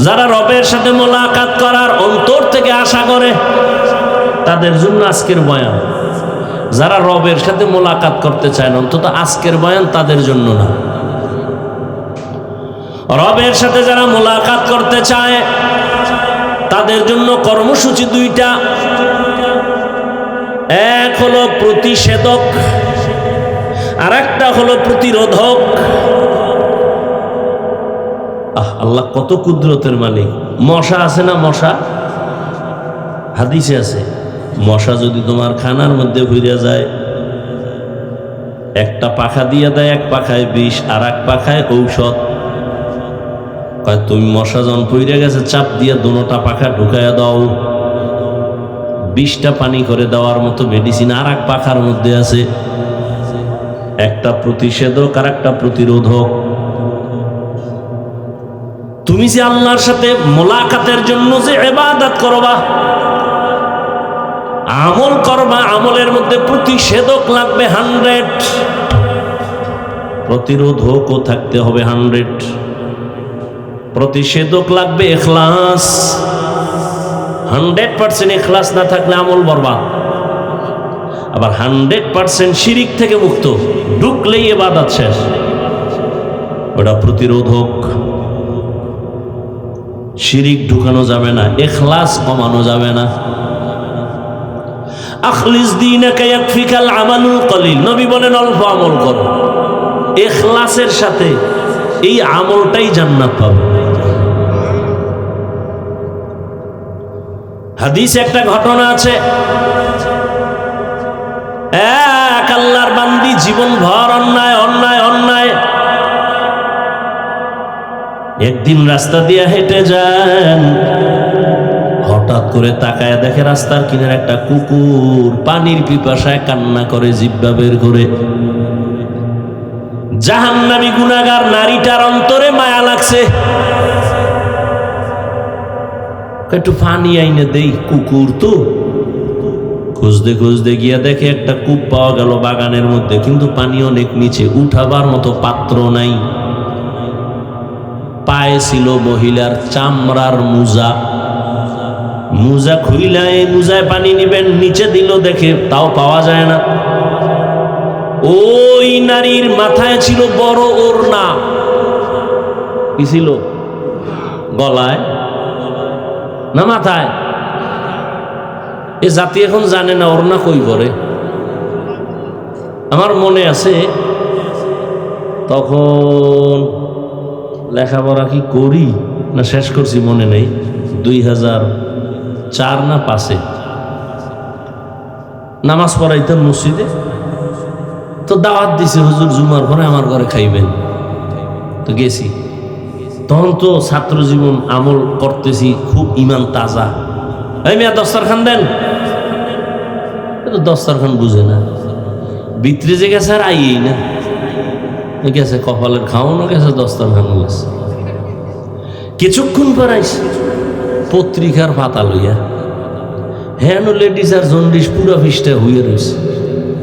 যারা রবের সাথে মোলাকাত করার অন্তর থেকে আশা করে, তাদের জন্য আজকের বয়ান। যারা রবের সাথে মোলাকাত করতে চায় না, অন্তত আজকের বয়ান তাদের জন্য না। রবের সাথে যারা মোলাকাত করতে চায়, তাদের জন্য কর্মসূচি 2টা। এক হলো প্রতিষেধক, আর একটা হলো প্রতিরোধক। আল্লাহ কত কুদরতের মালিক। মশা আছে না? মশা হাদিসে আছে, মশা যদি তোমার খানার মধ্যে ঘুরে যায়, একটা পাখা দিয়ে দেয়, এক পাখায় বিষ আর এক পাখায় ঔষধ। তুমি মশা যখন পইরে গেছে, চাপ দিয়ে দুটা পাখা ঢুকাইয়া দাও, বিষটা পানি করে দেওয়ার মতো মেডিসিন আর এক পাখার মধ্যে আছে। একটা প্রতিষেধক আর একটা প্রতিরোধক। তুমি যে আল্লাহর সাথে মোলাকাতের জন্য যে ইবাদত করবা, আমল করবা, আমলের মধ্যে প্রতিষেধক লাগবে 100, প্রতিরোধকও থাকতে হবে 100, প্রতিষেধক লাগবে ইখলাস। 100% ইখলাস না থাকলে আমল বরবাদ। আবার 100% শিরিক থেকে মুক্ত, ঢুকলেই ইবাদত শেষ, ওটা প্রতিরোধক। শিরিক ঢুকানো যাবে না, ইখলাস কমানো যাবে না। আখলিস দীনাকা ইয়াকফিকাল আমালুল কলিল, নবী বলেন অল্প আমল করো, ইখলাসের সাথে এই আমলটাই জান্নাত পাবে। হাদিসে একটা ঘটনা আছে, এক আল্লাহর বান্দি জীবন ভর অন্যায় অন্যায় অন্যায়, একদিন রাস্তা দিয়ে হেঁটে যান, হঠাৎ করে তাকায় দেখে রাস্তার কিনারে একটা কুকুর পানির পিপাসায় কান্না করে জিহ্বা বের করে। জাহান্নামী গুনাহগার নারীটার অন্তরে মায়া লাগছে, একটু পানি আইনে দেই, কুকুর তো। খুঁজতে খুঁজতে গিয়া দেখে একটা কূপ পাওয়া গেল বাগানের মধ্যে, কিন্তু পানি অনেক নিচে, উঠাবার মতো পাত্র নাই। পায়ে ছিল মহিলার চামড়ার মোজা, মোজা খুইলা এই মোজায় পানি নিবেন, নিচে দিল, দেখে তাও পাওয়া যায় না। ওই নারীর মাথায় ছিল বড় ওড়না, কি ছিল গলায় না মাথায়, এ জাতি এখন জানে না ওড়না কই পরে। আমার মনে আছে তখন লেখাপড়া কি করি না শেষ করছি মনে নেই, 2004 না 5-এ নামাজ পড়াইতাম মসজিদে, তো দাওয়াত দিছে হুজুর জুমার পরে আমার ঘরে খাইবেন, তো গেছি। তখন তো ছাত্র জীবন, আমল করতেছি, খুব ইমান তাজা। এই মিয়া দস্তরখান দেন, দস্তরখান বুঝে না, ভিতরে যে গেছে আর আইয়েই না, গেছে কপালের খাওয়ানো গেছে, দস্তরখানও গেছে। কিছুক্ষণ পর আইসি পত্রিকার পাতা লইয়া, হ্যাঁ লেডিস আর জন্ডিস পুরা ফিসটা হইয়া রয়েছে।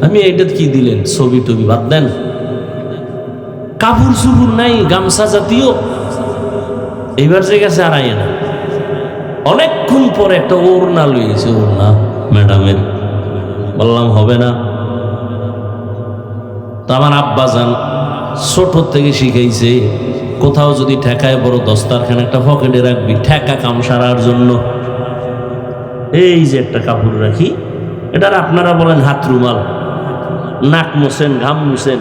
আমি এইটা কি দিলেন, ছবি টবি বাদ দেন, কাপড় চুপুর নাই, গামছা জাতীয়। এইবার যে গেছে আর আইয়ে না, অনেকক্ষণ পরে একটা ওড়না লইয়েছে, ওড়না ম্যাডামের। বললাম হবে না, তো আমার আব্বা যান ছোট থেকে শিখাইছে, কোথাও যদি ঠেকায় বড় দস্তারখান একটা পকেটে রাখবি, ঠেকা কাম সারার জন্য। এই যে একটা কাপড় রাখি, এটার আপনারা বলেন হাত রুমাল, নাক মুছেন, ঘাম মুছেন,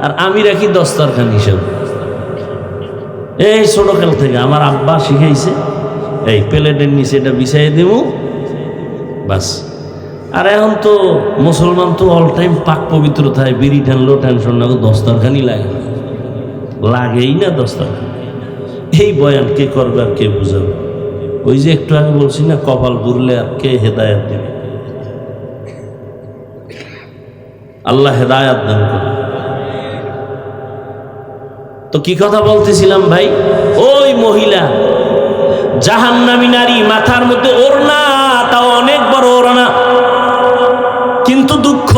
আর আমি রাখি দস্তারখান হিসেবে। এই ছোটকাল থেকে আমার আব্বা শিখাইছে, এই প্লেটের নিচে এটা বিছাই দেব, বাস। আর এখন তো মুসলমান তো অল টাইম পাক পবিত্র থাকে, বিড়ি টানলেও টেনশন না, দস্তারখানি লাগে, লাগেই না দস্তারখান। এই বয়ান কে করবে আর কে বুঝাবে? ওই যে একটু আগে বলছি না, কপাল বুরলে আর কে হেদায়াত দেবে? আল্লাহ হেদায়াত দান করে। তো কি কথা বলতেছিলাম ভাই? ওই মহিলা জাহান্নামী নারী, মাথার মধ্যে ওড়না, তাও অনেক বড় ওড়না, কিন্তু দুঃখ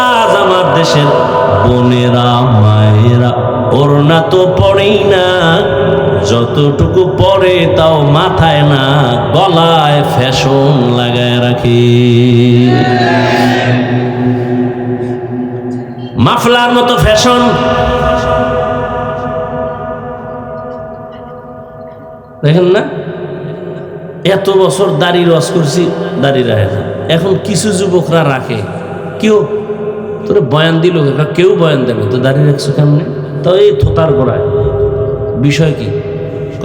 আজ আমার দেশের বোনেরা মায়েরা ওড়না তো পড়েই না, যতটুকু পরে তাও মাথায় না, গলায় ফ্যাশন লাগায় রাখে, মাফলার মতো ফ্যাশন। দেখেন না, এত বছর দাড়ি রস করছি, দাড়ি রাখে না। এখন কিছু যুবকরা রাখে, কেউ তোরে বয়ান দিল, কেউ বয়ান দেবে, তো দাড়ি রাখছো কেমনে? তো এই থোতার গোড়ায় বিষয় কি?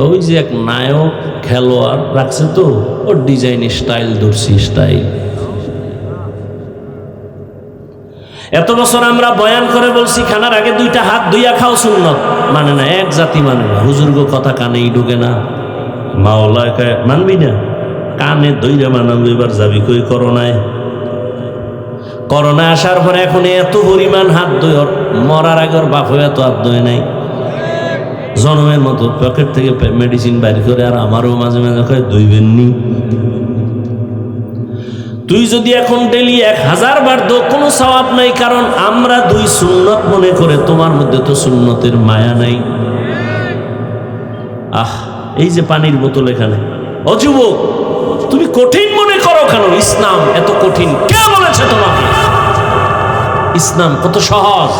ওই যে এক নায়ক খেলোয়াড় রাখছে, তো ওর ডিজাইন স্টাইল ধরছি, স্টাইল। এত বছর আমরা বয়ান করে বলছি খানার আগে 2টা হাত ধুইয়া খাও সুন্নত, মানে না, এক জাতি মানে না, হুজুর্গ কথা কানেই ঢুকে না, মাওলায় মানবি না, কানে দইরা মানাবো। এবার যাবি কই করোনায়, করোনা আসার পরে এখন এত পরিমাণ হাত ধুই, মরার আগে ওর বাপ এত হাত ধুয়ে নাই, জনমের মতো পকেট থেকে মেডিসিন বাইর করে। আর আমারও মাঝে মাঝে কয় ধুইবেন নি, তুই যদি এখন ডেলি 1000 বার দো, কোনো সওয়াব নাই, কারণ আমরা 2 সুন্নত মনে করে, তোমার মধ্যে তো সুন্নতের মায়া নাই। এই যে পানির বোতল এখানে, ও যুবক, তুমি কঠিন মনে করো কেন? ইসলাম এত কঠিন কে বলেছে তোমাকে? ইসলাম কত সহজ।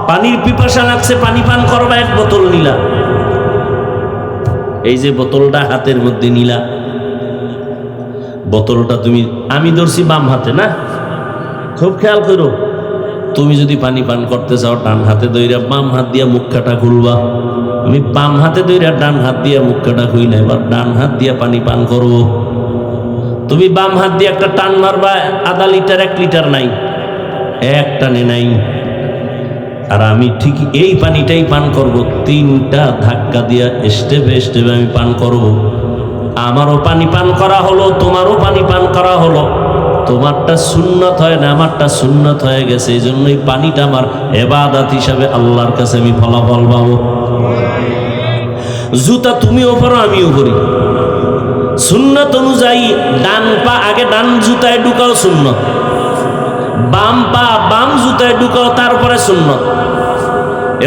পানির পিপাসা লাগছে, পানি পান করবা, 1 বোতল নিলা, এই যে বোতলটা হাতের মধ্যে নিলা, বোতলটা তুমি, আমি ধরছি বাম হাতে না, খুব খেয়াল করো। তুমি যদি পানি পান করতে চাও, ডান হাতে দইরা বাম হাত দিয়া মুখটা খুলবা। আমি বাম হাতে দইরা ডান হাত দিয়া মুখটা খুইলা এবার ডান হাত দিয়া পানি পান করব। তুমি বাম হাত দিয়ে একটা টান মারবা, আধা লিটার 1 লিটার নাই, 1 টানে নাই। আর আমি ঠিক এই পানিটাই পান করব, 3টা ধাক্কা দিয়া স্টেপে স্টেপে আমি পান করব। আমারও পানি পান করা হলো, তোমারও পানি পান করা হলো। তোমারটা সুন্নত হয় না, আমারটা সুন্নত হয়ে গেছে। এই জন্যই পানিটা আমার ইবাদত হিসাবে আল্লাহর কাছে আমি ফলাফল পাবো। জুতা তুমিও পরো, আমিও পরি, সুন্নত অনুযায়ী ডান পা আগে ডান জুতায় ঢুকাও সুন্নত, বাম পা বাম জুতায় ঢুকাও, তারপরে সুন্নত।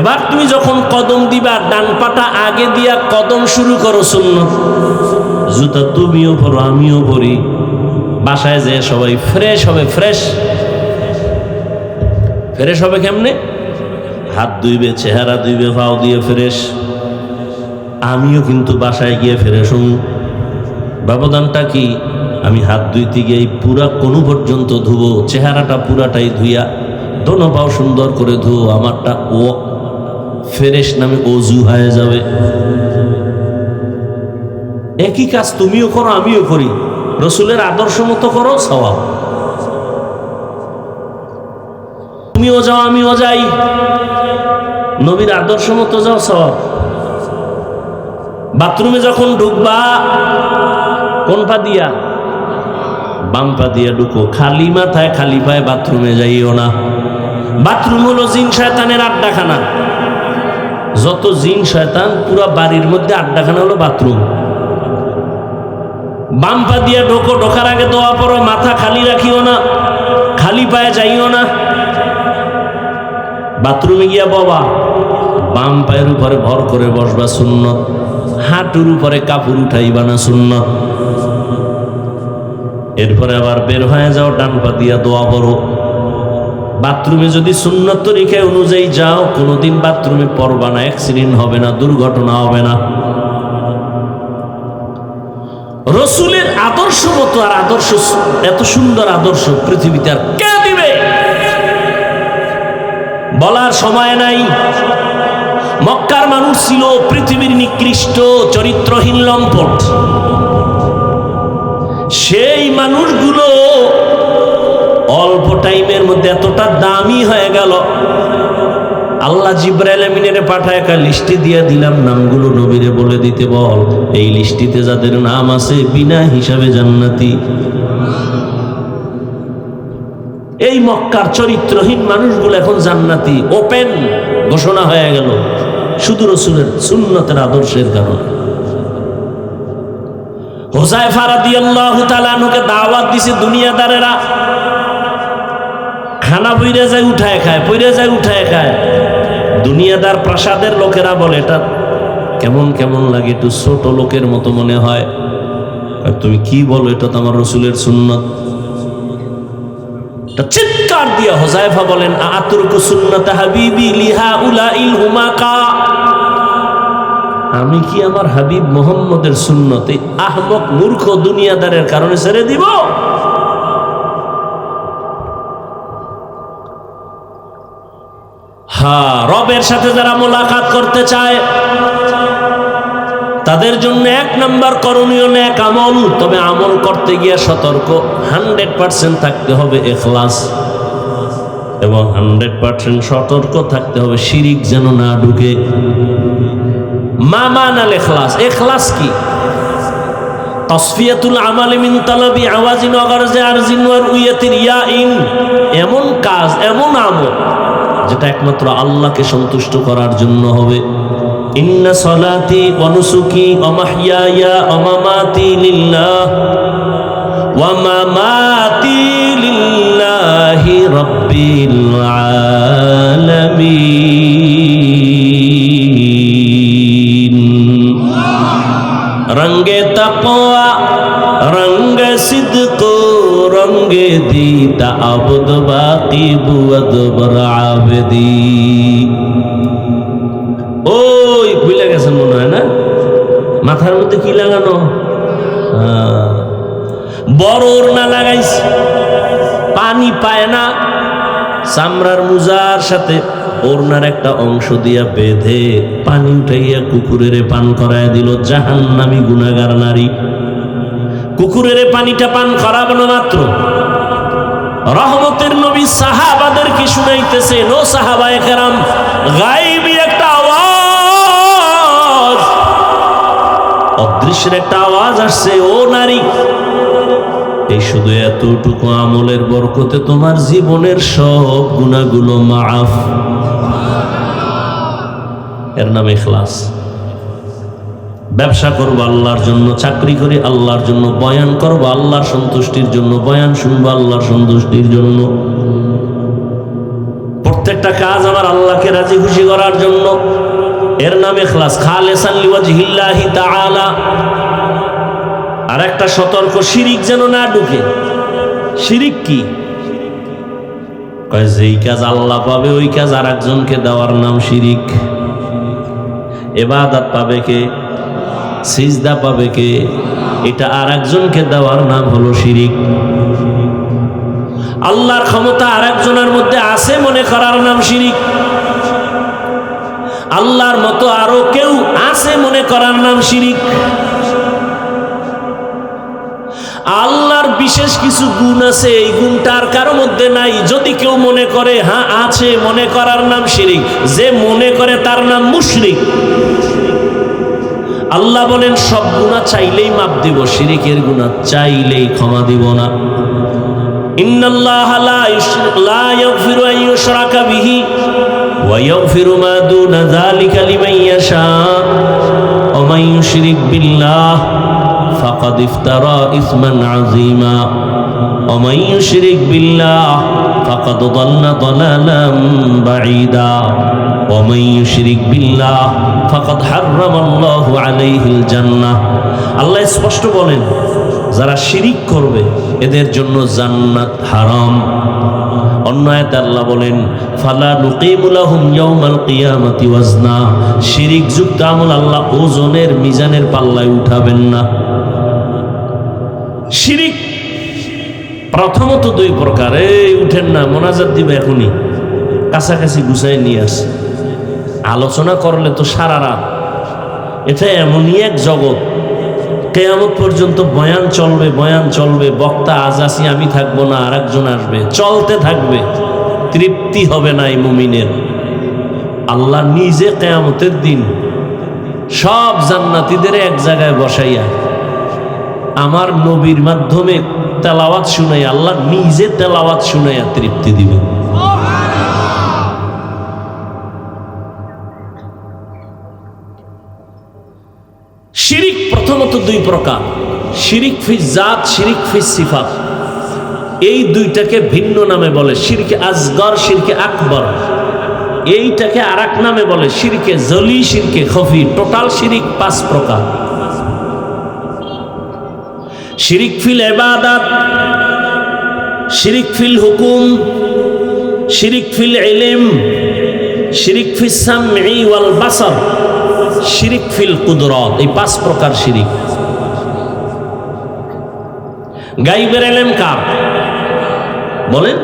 এবার তুমি যখন কদম দিবা, ডান পাটা আগে দিয়া কদম শুরু করো, সুন্নত। জুতা তুমিও পরো, আমিও পরি। বাসায় যে সবাই ফ্রেশ হবে, ফ্রেশ হবে কেমনে? হাত ধুইবে, চেহারা ধুইবে, পাও দিয়ে ফ্রেশ। আমিও কিন্তু বাসায় গিয়ে ফ্রেশ হব। ব্যবধানটা কি? আমি হাত ধুইতে গিয়ে পুরা কোন পর্যন্ত ধুবো, চেহারাটা পুরাটাই ধুইয়া, দোনো পাও সুন্দর করে ধুবো, আমারটা ও ফ্রেশ নামে অজু হয়ে যাবে। একই কাজ তুমিও করো, আমিও করি, রসুলের আদর্শ মতো করো, সওয়াব। তুমিও যাও, আমিও যাই, নবীর আদর্শ মতো যাও, সওয়াব। বাথরুমে যখন ঢুকবা, কোন পা দিয়া? বাম পা দিয়া ঢুকো। খালি মাথায় খালি পায়ে বাথরুমে যাইও না। বাথরুম হলো জিন শয়তানের আড্ডাখানা। যত জিন শয়তান, পুরো বাড়ির মধ্যে আড্ডাখানা হলো বাথরুম। বাম পা দিয়া ঢোকো, ঢোকার আগে দোয়া পড়ো, মাথা খালি রাখিও না, খালি পায়ে যাইও না। বাথরুমে গিয়া বাবা, বাম পায়ের উপরে ভর করে বসবা, সুন্নত। হাঁটুর উপরে কাপড় উঠাইবা না, সুন্নত। এরপরে আবার বের হয়ে যাও, ডান পা দিয়া দোয়া পড়ো। বাথরুমে যদি সুন্নত তরিকা অনুযায়ী যাও, কোনোদিন বাথরুমে পড়বা না, অ্যাক্সিডেন্ট হবে না, দুর্ঘটনা হবে না। রসুলের আদর্শ মতো আর আদর্শ, এত সুন্দর আদর্শ পৃথিবীতে আর কে দিবে? বলার সময় নাই। মক্কার মানুষ ছিল পৃথিবীর নিকৃষ্ট চরিত্রহীন লম্পট। সেই মানুষগুলো অল্প টাইমের মধ্যে এতটা দামি হয়ে গেল, আল্লাহ জিবরাইল আমিনের পাঠায় একটা লিস্টে দিয়ে দিলাম, নামগুলো নবীরে বলে দিতে বল। এই লিস্টিতে যাদের নাম আছে, বিনা হিসাবে জান্নাতি। এই মক্কার চরিত্রহীন মানুষগুলো এখন জান্নাতি, ওপেন ঘোষণা হয়ে গেল, শুধু রসুলের সুন্নতের আদর্শের কারণে। হুযায়ফা রাদিয়াল্লাহু তাআলা আনহুকে দাওয়াত দিছে দুনিয়াদারেরা, খানা পইরা যায় উঠায় খায়, পইরা যায় উঠায় খায়। দুনিয়াদার প্রাসাদের লোকেরা বলে, এটা কেমন কেমন লাগে, একটু ছোট লোকের মতো মনে হয়। তুমি কি বলো, এটা তো আমার রসুলের সুন্নত। চিৎকার দিয়া হুযায়ফা বলেন, আতুরকু সুন্নাত হাবিবি লিহাউলাইল হুমাকা, আমি কি আমার হাবিব মুহাম্মদের সুন্নত এই আহমক মূর্খ দুনিয়াদারের কারণে ছেড়ে দিব? হ্যাঁ, রবের সাথে যারা মোলাকাত করতে চায় তাদের জন্য 1 নম্বর করণীয় নেক আমল। তবে আমল করতে গিয়ে সতর্ক, 100% থাকতে হবে ইখলাস, এবং 100% সতর্ক থাকতে হবে শিরিক যেন না ঢুকে। মা মানাল ইখলাস, ইখলাস কি? তাসফিয়াতুল আমালি মিন তালাবি আওয়াজিন ওয়া গারজি আরজিন ওয়া রুয়াতির ইয়াইন, এমন কাজ, এমন আমল যেটা একমাত্র আল্লাহকে সন্তুষ্ট করার জন্য হবে। ইন্না সলাতি ওয়া নুসুকি ওয়া মাহইয়ায়া ওয়া মামাতি লিল্লাহ ওয়া মামাতি লিল্লাহি রাব্বিল আলামিন। রঙ্গে তাকওয়া রঙ্গে সিদক রঙ্গে দিতা আবদ বাকি বুয়াদ বর আবেদি। ওই ভুলে গেছেন মনে হয় না? মাথার মধ্যে কি লাগানো? বড় ওড়না লাগাইছে, পানি পায় না, চামড়ার মুজার সাথে ওড়নার একটা অংশ দিয়া বেঁধে পানি উঠাইয়া কুকুরের পান করায় দিল। জাহান্নামী গুনাহগার নারী। কুকুরের পানিটা পান করানো মাত্র রহমতের নবী সাহাবাদেরকে শুনাইতেছেন, ও সাহাবায়ে কেরাম, গায়বী একটা আওয়াজ, অদৃশ্যের একটা আওয়াজ আসছে, ও নারী, এই শুধু এতটুকু আমলের বরকতে তোমার জীবনের সব গুনাহগুলো মাফ। এর নাম ইখলাস। ব্যবসা করবো আল্লাহর জন্য, চাকরি করি আল্লাহর জন্য, বয়ান করবো আল্লাহর সন্তুষ্টির জন্য, বয়ান শুনবো আল্লাহর সন্তুষ্টির জন্য, প্রত্যেকটা কাজ আমার আল্লাহকে রাজি খুশি করার জন্য। এর নাম ইখলাস, খালিসান লিওয়াজহিল্লাহি তাআলা। আর একটা সতর্ক, শিরিক যেন না ঢুকে। শিরিক কি? কয় যেই কাজ আল্লাহ পাবে ওই কাজ আর একজনকে দেওয়ার নাম শিরিক। ইবাদত পাবে কে? সিজদা পাবে কে? এটা আর একজনকে দেওয়ার নাম হলো শিরিক। আল্লাহর ক্ষমতা আর একজনের মধ্যে আছে মনে করার নাম শিরিক। আল্লাহর মতো আরো কেউ আছে মনে করার নাম শিরিক। আল্লাহর বিশেষ কিছু গুণ আছে, এই গুণটা আর কারো মধ্যে নাই, যদি কেউ মনে করে হ্যাঁ আছে, মনে করার নাম শিরিক। যে মনে করে তার নাম মুশরিক। আল্লাহ বলেন সব গুনাহ চাইলেই মাফ দিব, শিরিকের গুনাহ চাইলেই ক্ষমা দিব না। ইন্নাল্লাহা লা ইয়াগফিরু আন ইউশরাকা বিহি ওয়া ইয়াগফিরু মা দুনা যালিকা লিমান ইয়াশা ওয়া মান ইউশরিক বিল্লাহ ফাকাদ ইফতারা ইসমান আযীমা ওয়া মান ইউশরিক বিল্লাহ ফাকাদ দাল্লা দালালাম বাঈদা ওয়া মান ইউশরিক বিল্লাহ ফাকাদ হাররামাল্লাহু আলাইহিল জান্নাহ। আল্লাহ স্পষ্ট বলেন, যারা শিরিক করবে এদের জন্য জান্নাত হারাম। অন্য আয়াতে আল্লাহ বলেন, ফালা নুকিমু লাহুম ইয়াউমাল কিয়ামাতি ওয়াজনা। শিরিক যুক্ত আমল আল্লাহ ওজনের মিজানের পাল্লায় উঠাবেন না। শিরিক প্রথমত দুই প্রকার। এই উঠেন না, মোনাজাত দিবে এখনই, কাছাকাছি গুছাই নিয়ে আসে। আলোচনা করলে তো সারা রাত। এটা এমনই এক জগৎ, কিয়ামত পর্যন্ত বয়ান চলবে, বয়ান চলবে, বক্তা আজ আসি আমি থাকবো না, আর একজন আসবে, চলতে থাকবে, তৃপ্তি হবে না এই মুমিনের। আল্লাহ নিজে কিয়ামতের দিন সব জান্নাতীদের এক জায়গায় বসাইয়া আমার নবীর মাধ্যমে তেলাওয়াত শুনাইয়া, আল্লাহ নিজে তেলাওয়াত শুনাইয়া তৃপ্তি দিবে। শিরিক প্রথমত দুই প্রকার, শিরিক ফি জাত, শিরিক ফি সিফাত। এই দুইটাকে ভিন্ন নামে বলে শিরকে আসগর, শিরকে আকবর। এইটাকে আর এক নামে বলে শিরকে জলি, শিরকে খফি। টোটাল শিরিক পাঁচ প্রকার। শিরিক ফিল ইবাদাত, শিরিক ফিল হুকুম, শিরিক ফিল ইলম, শিরিক ফিস সামঈ ওয়াল বাসার, শিরিক ফিল কুদরত। এই পাঁচ প্রকার শিরিক। গায়বের ইলম কার? বলেন।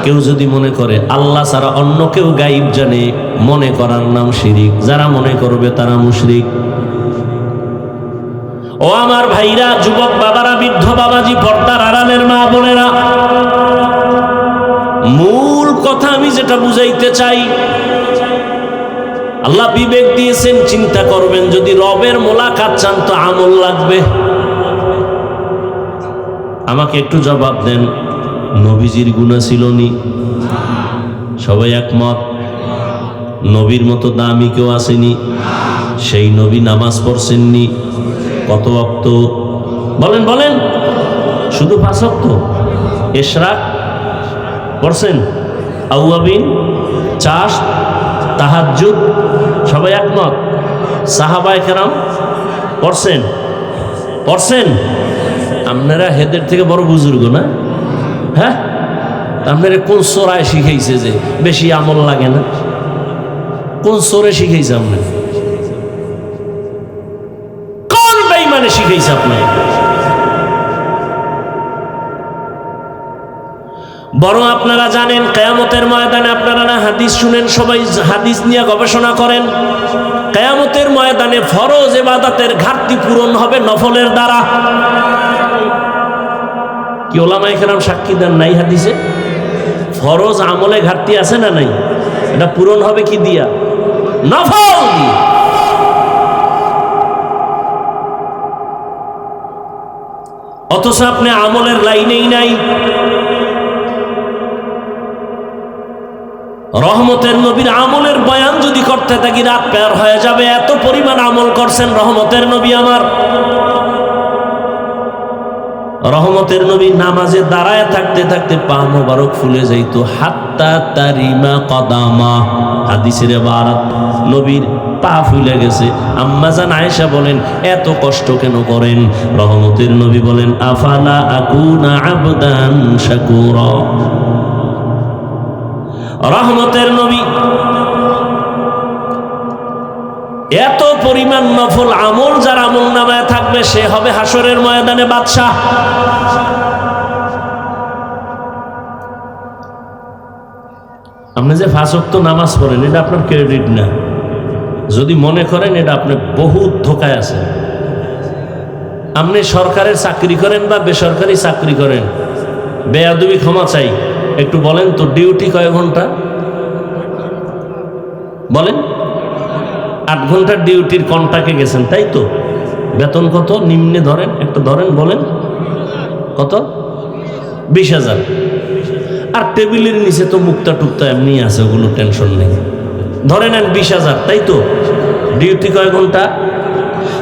কেউ যদি মনে করে আল্লাহ ছাড়া অন্য কেউ গায়ব জানে, মনে করার নাম শিরিক। যারা মনে করবে তারা মুশরিক। ও আমার ভাইরা, যুবক বাবারা, বৃদ্ধ বাবাজি, পর্দার আড়ালের মা বোনেরা, মূল কথা আমি যেটা বুঝাইতে চাই, আল্লাহ বিবেক দিয়েছেন, চিন্তা করবেন। যদি রবের মোলাকাত চান তো আমল লাগবে। আমাকে একটু জবাব দেন, নবীজির গুনাহ ছিল নি? সবাই একমত? নবীর মতো দামি কেউ আসেনি? সেই নবী নামাজ পড়ছেননি? কত ওয়াক্ত? বলেন বলেন। শুধু 5 ওয়াক্ত? ইশরাক করছেন? আউয়াবিন, চাষ, তাহাজ্জুদ, সবাই একমত? সাহাবায়ে কেরাম পড়ছেন? পড়ছেন? আপনারা হেদের থেকে বড় বুজুর্গ না? হ্যাঁ, আপনারা কোন সোরায় শিখাইছে যে বেশি আমল লাগে না? কোন সোরে শিখাইছে আপনার? কোন বেঈমানে শিখাইছে আপনার? বরং আপনারা জানেন কিয়ামতের ময়দানে, আপনারা না হাদিস শুনেন, সবাই হাদিস নিয়ে গবেষণা করেন, কিয়ামতের ময়দানে ফরজ ইবাদতের ঘাটতি পূরণ হবে নফলের দ্বারা। কি ওলামায়ে কেরাম সাক্ষী দেন নাই হাদিসে? ফরজ আমলে ঘাটতি আছে না নাই? এটা পূরণ হবে কি দিয়া? নফল দিয়ে। অথচ আপনি আমলের লাইনেই নাই। রহমতের নবীর আমলের বয়ান যদি করতে থাকি রাত পার হয়ে যাবে, এত পরিমাণ আমল করছেন রহমতের নবী আমার। রহমতের নবী নামাজে দাঁড়ায় থাকতে থাকতে পা মোবারক ফুলে যাইত, হাত্তা তারিমা কদামা। হাদিসের ইবারত, নবীর পা ফুলে গেছে। আম্মা জান আয়েশা বলেন, এত কষ্ট কেন করেন? রহমতের নবী বলেন, আফালা আকুনা আবদান শাকুরা। রহমতের নবী এত পরিমাণ নফল আমল যার আমল নামায় থাকবে, সে হবে হাসরের ময়দানে বাদশাহ। আপনি যে 5 ওয়াক্ত নামাজ পড়েন, এটা আপনার ক্রেডিট না। যদি মনে করেন এটা আপনি বহুত ধোকায় আছেন। আপনি সরকারের চাকরি করেন বা বেসরকারি চাকরি করেন, বেয়াদবি ক্ষমা চাই, একটু বলেন তো ডিউটি কয় ঘন্টা? বলেন। 8 ঘন্টার ডিউটির কন্ট্রাক্টে গেছেন, তাই তো? বেতন কত নিম্নে ধরেন, একটা ধরেন, বলেন কত? 20,000। আর টেবিলের নিচে তো মুক্তা টুক্তা এমনি আছে, ওগুলো টেনশন নেই। ধরে নেন 20,000, তাই তো? ডিউটি কয় ঘন্টা?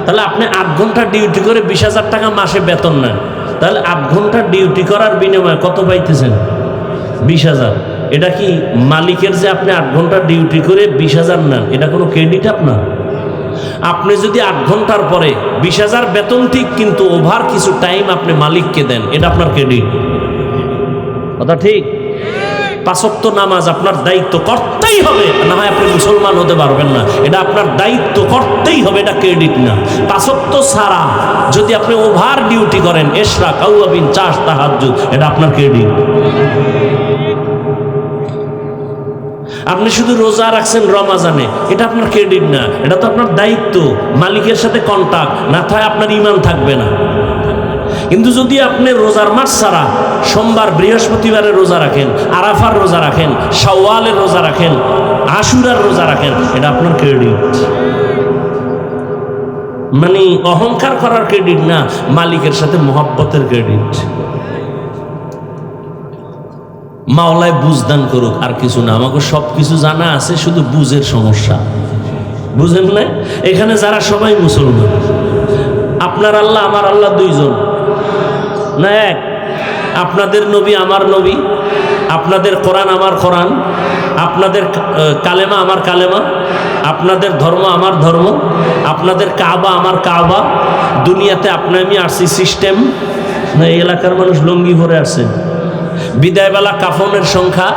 তাহলে আপনি 8 ঘন্টা ডিউটি করে 20,000 টাকা মাসে বেতন নেন। তাহলে 8 ঘন্টা ডিউটি করার বিনিময়ে কত পাইতেছেন? 20,000। এটা কি মালিকের যে আপনি 8 ঘন্টা ডিউটি করে 20,000 নেন, এটা কোনো ক্রেডিট আপনার? আপনি যদি 8 ঘন্টার পরে 20,000 বেতন ঠিক, কিন্তু ওভার কিছু টাইম আপনি মালিককে দেন, এটা আপনার ক্রেডিট। কথা ঠিক? 5 ওয়াক্ত নামাজ আপনার দায়িত্ব করতেই হবে, না হয় আপনি মুসলমান হতে পারবেন না। এটা আপনার দায়িত্ব করতেই হবে, এটা ক্রেডিট না। 5 ওয়াক্ত ছাড়া যদি আপনি ওভার ডিউটি করেন, ইশরাক, আউয়াবিন, চাষ, তাহাজ্জুদ, এটা আপনার ক্রেডিট। আপনি শুধু রোজা রাখছেন রমাজানে, এটা আপনার ক্রেডিট না, এটা তো আপনার দায়িত্ব। মালিকের সাথে কন্টাক্ট না থাকে আপনার ঈমান থাকবে না। কিন্তু যদি আপনি রোজার মাস ছাড়া সোমবার বৃহস্পতিবারের রোজা রাখেন, আরাফার রোজা রাখেন, শাওয়ালের রোজা রাখেন, আশুরার রোজা রাখেন, এটা আপনার ক্রেডিট। মানে অহংকার করার ক্রেডিট না, মালিকের সাথে মহব্বতের ক্রেডিট। মাওলায় বুঝদান করুক, আর কিছু না। আমাকে সব কিছু জানা আছে, শুধু বুঝের সমস্যা। বুঝেন না? এখানে যারা সবাই মুসলমান, আপনার আল্লাহ আমার আল্লাহ দুইজন না এক? আপনাদের নবী আমার নবী, আপনাদের কোরআন আমার কোরআন, আপনাদের কালেমা আমার কালেমা, আপনাদের ধর্ম আমার ধর্ম, আপনাদের কাবা আমার কাবা। দুনিয়াতে আপনি আমি আসছি সিস্টেম না? এই এলাকার মানুষ লঙ্গি ভরে আসছেন। বিদায়বেলা কাফনের সংখ্যা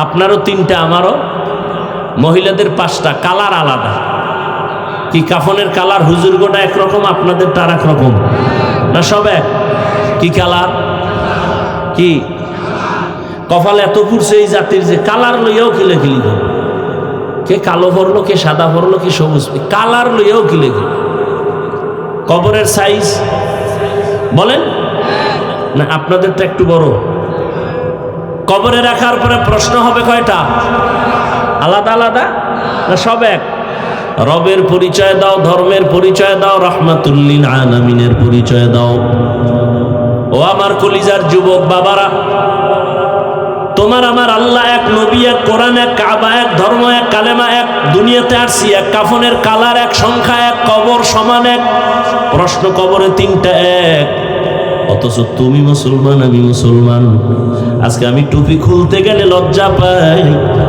আপনারও 3টা, আমারও। মহিলাদের 5টা, কালার আলাদা। কি কাফনের কালার? হুজুর গোটা একরকম, আপনাদের তার একরকম না? সব এক? কি কালার? কি কপাল এত পুরছে এই জাতির যে কালার লইয়াও খিলেখিলি করে। কে কালো ভরলো, কে সাদা ভরলো, কি সবুজ, কালার লইয়াও খিলেখিলি। কবরের সাইজ বলেন না? আপনাদের তো একটু বড়। কবরে রাখার পরে প্রশ্ন হবে কয়টা? আলাদা আলাদা না সব এক? রবের পরিচয় দাও, ধর্মের পরিচয় দাও, রাহমাতুল্লিল আলামিনের পরিচয় দাও। ও আমার কলিজার যুবক বাবারা, তোমার আমার আল্লাহ এক, নবী এক, কোরআন এক, কাবা এক, ধর্ম এক, কালেমা এক। দুনিয়াতে আসছি এক, কাফনের কালার এক, সংখ্যা এক, কবর সমান এক। প্রশ্ন কবরে 3টা এক। অথচ তুমি মুসলমান, আমি মুসলমান। আজকে আমি টুপি খুলতে গেলে লজ্জা পাই,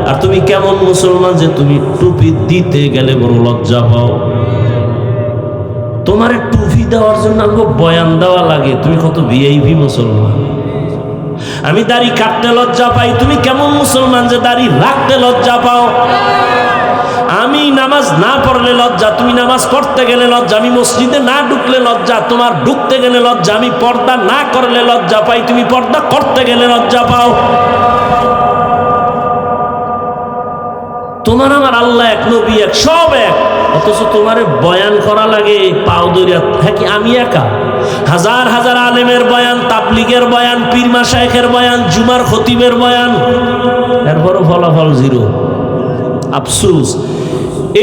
আর তুমি কেমন মুসলমান যে তুমি টুপি দিতে গেলে বড় লজ্জা পাও। তোমার টুপি দেওয়ার জন্য আমাকে বয়ান দেওয়া লাগে, তুমি কত ভিআইপি মুসলমান। আমি দাড়ি কাটতে লজ্জা পাই, তুমি কেমন মুসলমান যে দাড়ি রাখতে লজ্জা পাও। আমি নামাজ না পড়লে লজ্জা, তুমি নামাজ পড়তে গেলে লজ্জা। আমি মসজিদে না ঢুকলে লজ্জা, তোমার ঢুকতে গেলে লজ্জা। আমি পর্দা না করলে লজ্জা পাই, তুমি পর্দা করতে গেলে লজ্জা পাও। তোমার আমার আল্লাহ এক, নবী এক, সব এক, অথচ তোমারে বয়ান করা লাগে পাও দরিয়া। হ্যাঁ কি আমি একা? হাজার হাজার আলেমের বয়ান, তাবলিগের বয়ান, পীর মাশায়েখের বয়ান, জুমার খতিবের বয়ান, এরপরও ফলাফল জিরো। আফসোস,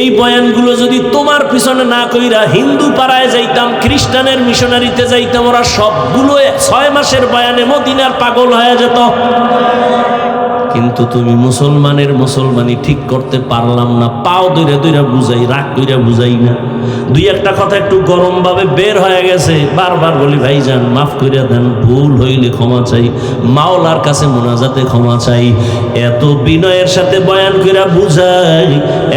এই বয়ানগুলো যদি তোমার পিছনে না কইরা হিন্দু পাড়ায় যাইতাম, খ্রিস্টানের মিশনারিতে যাইতাম, ওরা সবগুলো 6 মাসের বয়ানে মদিনার পাগল হয়ে যেত। কিন্তু তুমি মুসলমানের মুসলমানি ঠিক করতে পারলাম না, পাও দইরা দইরা বুঝাই, রাগ কইরা বুঝাই না। দুই একটা কথা একটু গরম ভাবে বের হয়ে গেছে, বারবার বলি ভাইজান মাফ কইরা দেন, ভুল হইলে ক্ষমা চাই, মাওলার কাছে মোনাজাতে ক্ষমা চাই। এত বিনয়ের সাথে বয়ান কইরা বুঝাই,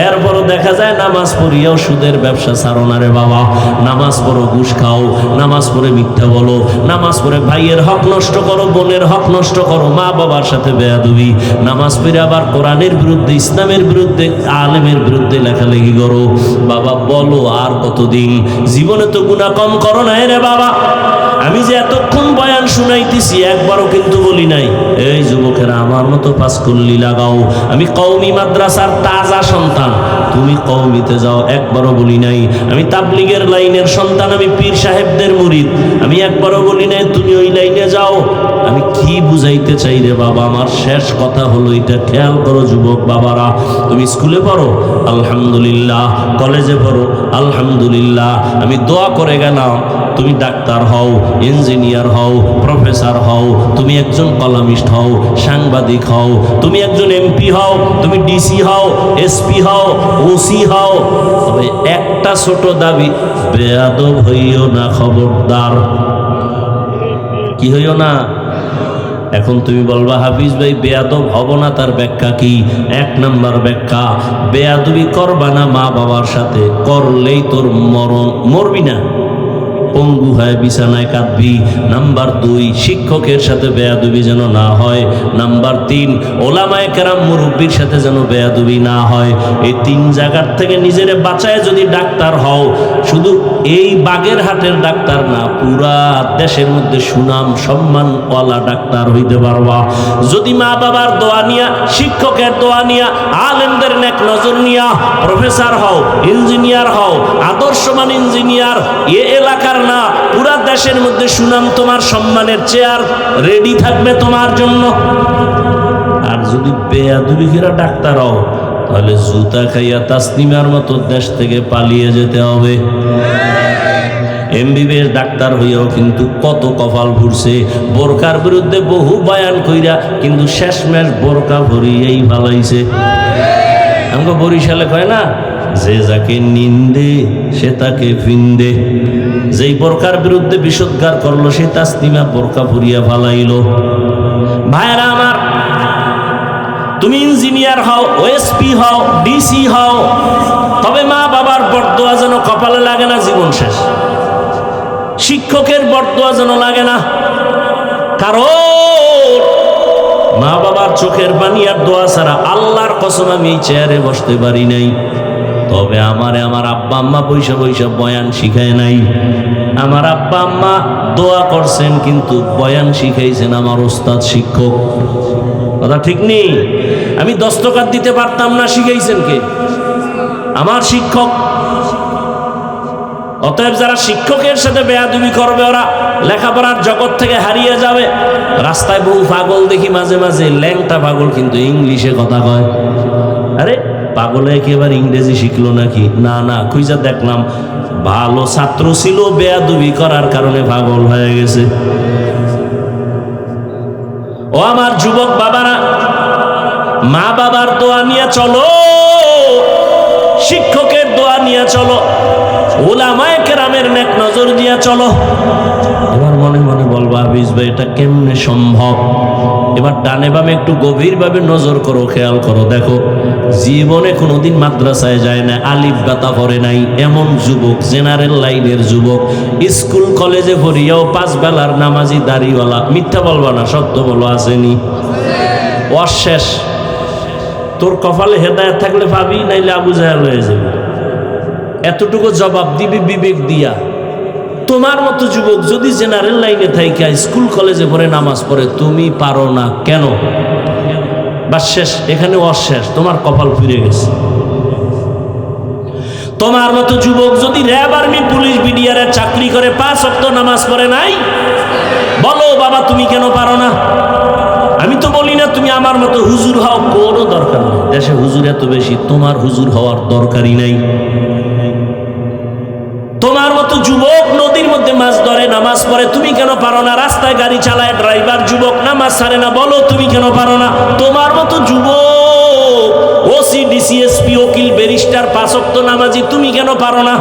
এরপরও দেখা যায় নামাজ পড়িয়াও সুদের ব্যবসা ছাড়ো না রে বাবা। নামাজ পড়ো, ঘুষ খাও, নামাজ পড়ে মিথ্যা বলো, নামাজ পড়ে ভাইয়ের হক নষ্ট করো, বোনের হক নষ্ট করো, মা বাবার সাথে বেয়াদবি, নামাজ পড়ে আবার কোরআনের বিরুদ্ধে, ইসলামের বিরুদ্ধে, আলেমের বিরুদ্ধে লেখালেখি করো। বাবা বলো আর কতদিন? জীবনে তো গুনাহ কম করো নাই রে বাবা। আমি যে এতক্ষণ বয়ান শুনাইতেছি একবারও কিন্তু বলি নাই এই যুবকেরা আমার মতো পাঁচ কল্লি লাগাও। আমি কওমি মাদ্রাসার তাজা সন্তান, তুমি কওমিতে যাও, একবারও বলি নাই। আমি তাবলিগের লাইনের সন্তান, আমি পীর সাহেবদের মুরিদ, আমি একবারও বলি নাই তুমি ওই লাইনে যাও। আমি কি বুঝাইতে চাই রে বাবা? আমার শেষ কথা হলো এটা, খেয়াল করো যুবক বাবারা। তুমি স্কুলে পড়ো আলহামদুলিল্লাহ, কলেজে পড়ো আলহামদুলিল্লাহ, আমি দোয়া করে গেলাম তুমি ডাক্তার হও, ইঞ্জিনিয়ার হও, প্রফেসর হও, তুমি একজন কলামিস্ট হও, সাংবাদিক হও, তুমি একজন এমপি হও, তুমি ডিসি হও, এসপি হও, ওসি হও, তবে একটা ছোট দাবি, বেয়াদব হইও না, খবরদার। কি হইও না? এখন তুমি বলবা হাফিজ ভাই বেয়াদব হব না, তার ব্যাখ্যা কি? 1 নাম্বার ব্যাখ্যা, বেয়াদবি করবা না মা বাবার সাথে, করলেই তোর মরণ, মরবি না, পঙ্গু হয় বিছানায় কাঁদবি। নাম্বার 2, শিক্ষকের সাথে বেয়াদবি যেন না হয়। নাম্বার 3, ওলামায়ে কেরাম মুরব্বির সাথে যেন বেয়াদবি না হয়। এই 3 জায়গার থেকে নিজেরে বাঁচায় যদি ডাক্তার হও, শুধু এই বাগেরহাটের ডাক্তার না, পুরা দেশের মধ্যে সুনাম সম্মানওয়ালা ডাক্তার হইতে পারবা। যদি মা বাবার দোয়া নিয়া, শিক্ষকের দোয়া নিয়া, আলেমদের নেক নজর নিয়া প্রফেসর হও, ইঞ্জিনিয়ার হও, আদর্শমান ইঞ্জিনিয়ার, এ এলাকার না পুরা দেশের মধ্যে সুনাম, তোমার সম্মানের চেয়ার রেডি থাকবে তোমার জন্য। আর যদি বেয়াদবি করে ডাক্তার হও, তাহলে জুতা খাইয়া তাসলিমার মতো দেশ থেকে পালিয়ে যেতে হবে। এমবিবিএস ডাক্তার হইয়াও কিন্তু কত কপাল ভরছে, বোরকার বিরুদ্ধে বহু বয়ান কইরা কিন্তু শেষমেশ বোরকা ভরিয়েই ভালাইছে। আমাকে বরিশালে কয় না, যে যাকে নিন্দে সে তাকে ফিন্দে। যেই বোরকার বিরুদ্ধে বিষোদ্গার করলো, সে তাসলিমা বোরকা ভরিয়া ফালাইল। ভাইরা আমার, তুমি ইঞ্জিনিয়ার হও, ওএসপি হও, ডিসি হও, তবে মা বাবার বরদোয়া যেন কপালে লাগে না জীবন শেষ। শিক্ষকের বরদোয়া যেন লাগে না, কারণ মা বাবার চোখের পানি আর দোয়া ছাড়া আল্লাহর কসম আমি এই চেয়ারে বসতে পারি নাই। তবে আমার আব্বা আম্মা পয়সা বয়ান শিখায় নাই। আমার আব্বা আম্মা দোয়া করছেন, কিন্তু বয়ান শিখাইছেন আমার ওস্তাদ শিক্ষক। কথা ঠিক নেই? আমি দস্তখত দিতে পারতাম না, শিখাইছেন কে? আমার শিক্ষক। অতএব যারা শিক্ষকের সাথে বেয়াদবি করবে, ওরা লেখাপড়ার জগৎ থেকে হারিয়ে যাবে। রাস্তায় বহু পাগল দেখি মাঝে মাঝে, ল্যাংটা পাগল, কিন্তু ইংলিশে কথা কয়। আরে পাগলে একেবারে ইংরেজি শিখলো নাকি? না না, খুঁজা দেখলাম ভালো ছাত্র ছিল, বেয়াদবি করার কারণে পাগল হয়ে গেছে। ও আমার যুবক বাবারা, মা বাবার দোয়া নিয়ে চলো, শিক্ষকের দোয়া নিয়ে চলো, উলামায়ে কেরামের নেক নজর দিয়ে চলো। এবার মনে মনে বলবো হাফিজ ভাই এটা কেমনে সম্ভব? এবার ডানে বামে একটু গভীরভাবে নজর করো, খেয়াল করো, দেখো জীবনে কোনোদিন মাদ্রাসায় যায় না, আলিফ বাতা পড়ে নাই এমন যুবক, জেনারেল লাইনের যুবক, স্কুল কলেজে পড়িয়াও 5 বেলার নামাজি দাড়িওয়ালা, মিথ্যা বলবা না, সত্য বলো, আসেনি? অশেষ। তোর কপালে হেদায়েত থাকলে পাবি, নাইলে আবু জাহেল হয়ে যাবে। এতটুকু জবাব দিবি বিবেক দিয়া। তোমার মতো যুবক যদি জেনারেল লাইনে থাইকা স্কুল কলেজে পড়ে নামাজ পড়ে, তুমি পারো না কেন? বাস শেষ, এখানে অশেষ, তোমার কপাল ফিরে গেছে। তোমার মতো যুবক যদি র্যাব, আর্মি, পুলিশ, বিডিআরের চাকরি করে 5 ওয়াক্ত নামাজ পড়ে নাই, বলো বাবা তুমি কেন পারো না? আমি তো বলি না তুমি আমার মতো হুজুর হও, কোনো দরকার নেই, দেশে হুজুর এত বেশি, তোমার হুজুর হওয়ার দরকারই নাই। তোমার মতো যুবক নদীর মধ্যে মাছ ধরে নামাজ পড়ে, তুমি কেন পারো না? রাস্তায় গাড়ি চালায় ড্রাইভার যুবক, নামাজ ছাড়ে না, বলো তুমি কেন পারো না? তোমার মতো যুবক ওসি, ডিসিএসপি, উকিল, ব্যারিস্টার, 5 ওয়াক্ত নামাজি, তুমি কেন পারো না?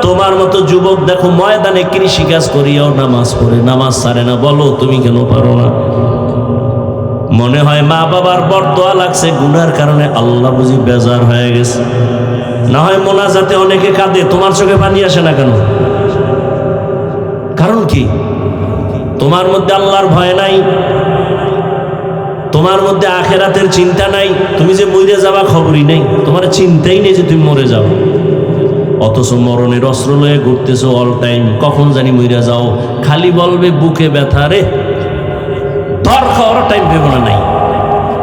তোমার মতো যুবক দেখো ময়দানে কৃষিকাজ করিয়াও নামাজ পড়ে, নামাজ ছাড়ে না, বলো তুমি কেন পারো না? মনে হয় মা বাবার বরদোয়া লাগছে, গুনার কারণে আল্লাহ বুঝি বেজার হয়ে গেছে। না হয় মোনাজাতে অনেকে কাঁদে, তোমার চোখে পানি আসে না কেন? কারণ কি? তোমার মধ্যে আল্লাহর ভয় নাই, তোমার মধ্যে আখেরাতের চিন্তা নাই, তুমি যে মরে যাবা খবরই নেই, তোমার চিন্তাই নেই যে তুমি মরে যাও, অথচ মরণের অস্ত্র লয়ে ঘুরতেছো অল টাইম, কখন জানি মরে যাও, খালি বলবে বুকে ব্যথা রে, ধর খাওয়ার টাইম ভেবো না নাই।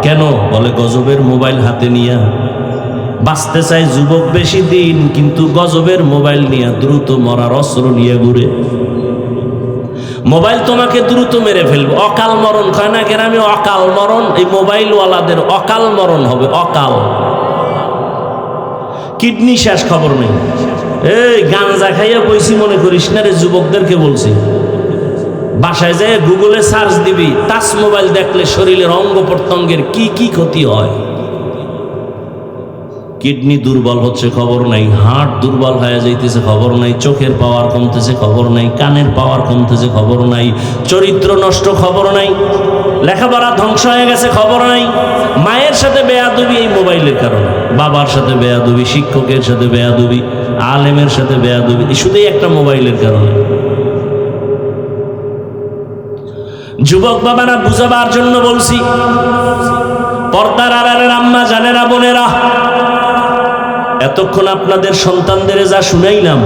কেন? বলে গজবের মোবাইল হাতে নিয়া বাঁচতে চাই যুবক বেশি দিন, কিন্তু গজবের মোবাইল নিয়ে দ্রুত মরার অস্ত্র নিয়ে ঘুরে। মোবাইল তোমাকে দ্রুত মেরে ফেলবে, অকাল মরণ কয় না গ্রামে, অকাল মরণ এই মোবাইলওয়ালাদের অকাল মরণ হবে, অকাল। কিডনি শেষ, খবর নেই। এই গাঞ্জা খাইয়া বইছি মনে করিস না রে, যুবকদেরকে বলছি, বাসায় যায় গুগলে সার্চ দিবি, টাচ মোবাইল দেখলে শরীরের অঙ্গ প্রত্যঙ্গের কি কি ক্ষতি হয়। কিডনি দুর্বল হচ্ছে, খবর নাই, হার্ট দুর্বল হয়ে যাইতেছে, খবর নাই, চোখের পাওয়ার কমতেছে, খবর নাই, কানের পাওয়ার কমতেছে, খবর নাই, চরিত্র নষ্ট, খবর নাই, লেখাপড়া ধ্বংস হয়ে গেছে, খবর নাই, মায়ের সাথে বেয়াদবি এই মোবাইলের কারণে, বাবার সাথে বেয়াদবি, শিক্ষকের সাথে বেয়াদবি, আলেমের সাথে বেয়াদবি, শুধুই একটা মোবাইলের কারণে। যুবক বাবারা বুঝাবার জন্য বলছি, পর্দার আড়ালের আম্মা জানেরা, বোনেরা, এতক্ষণ আপনাদের সন্তানদের যা শুনাইলাম,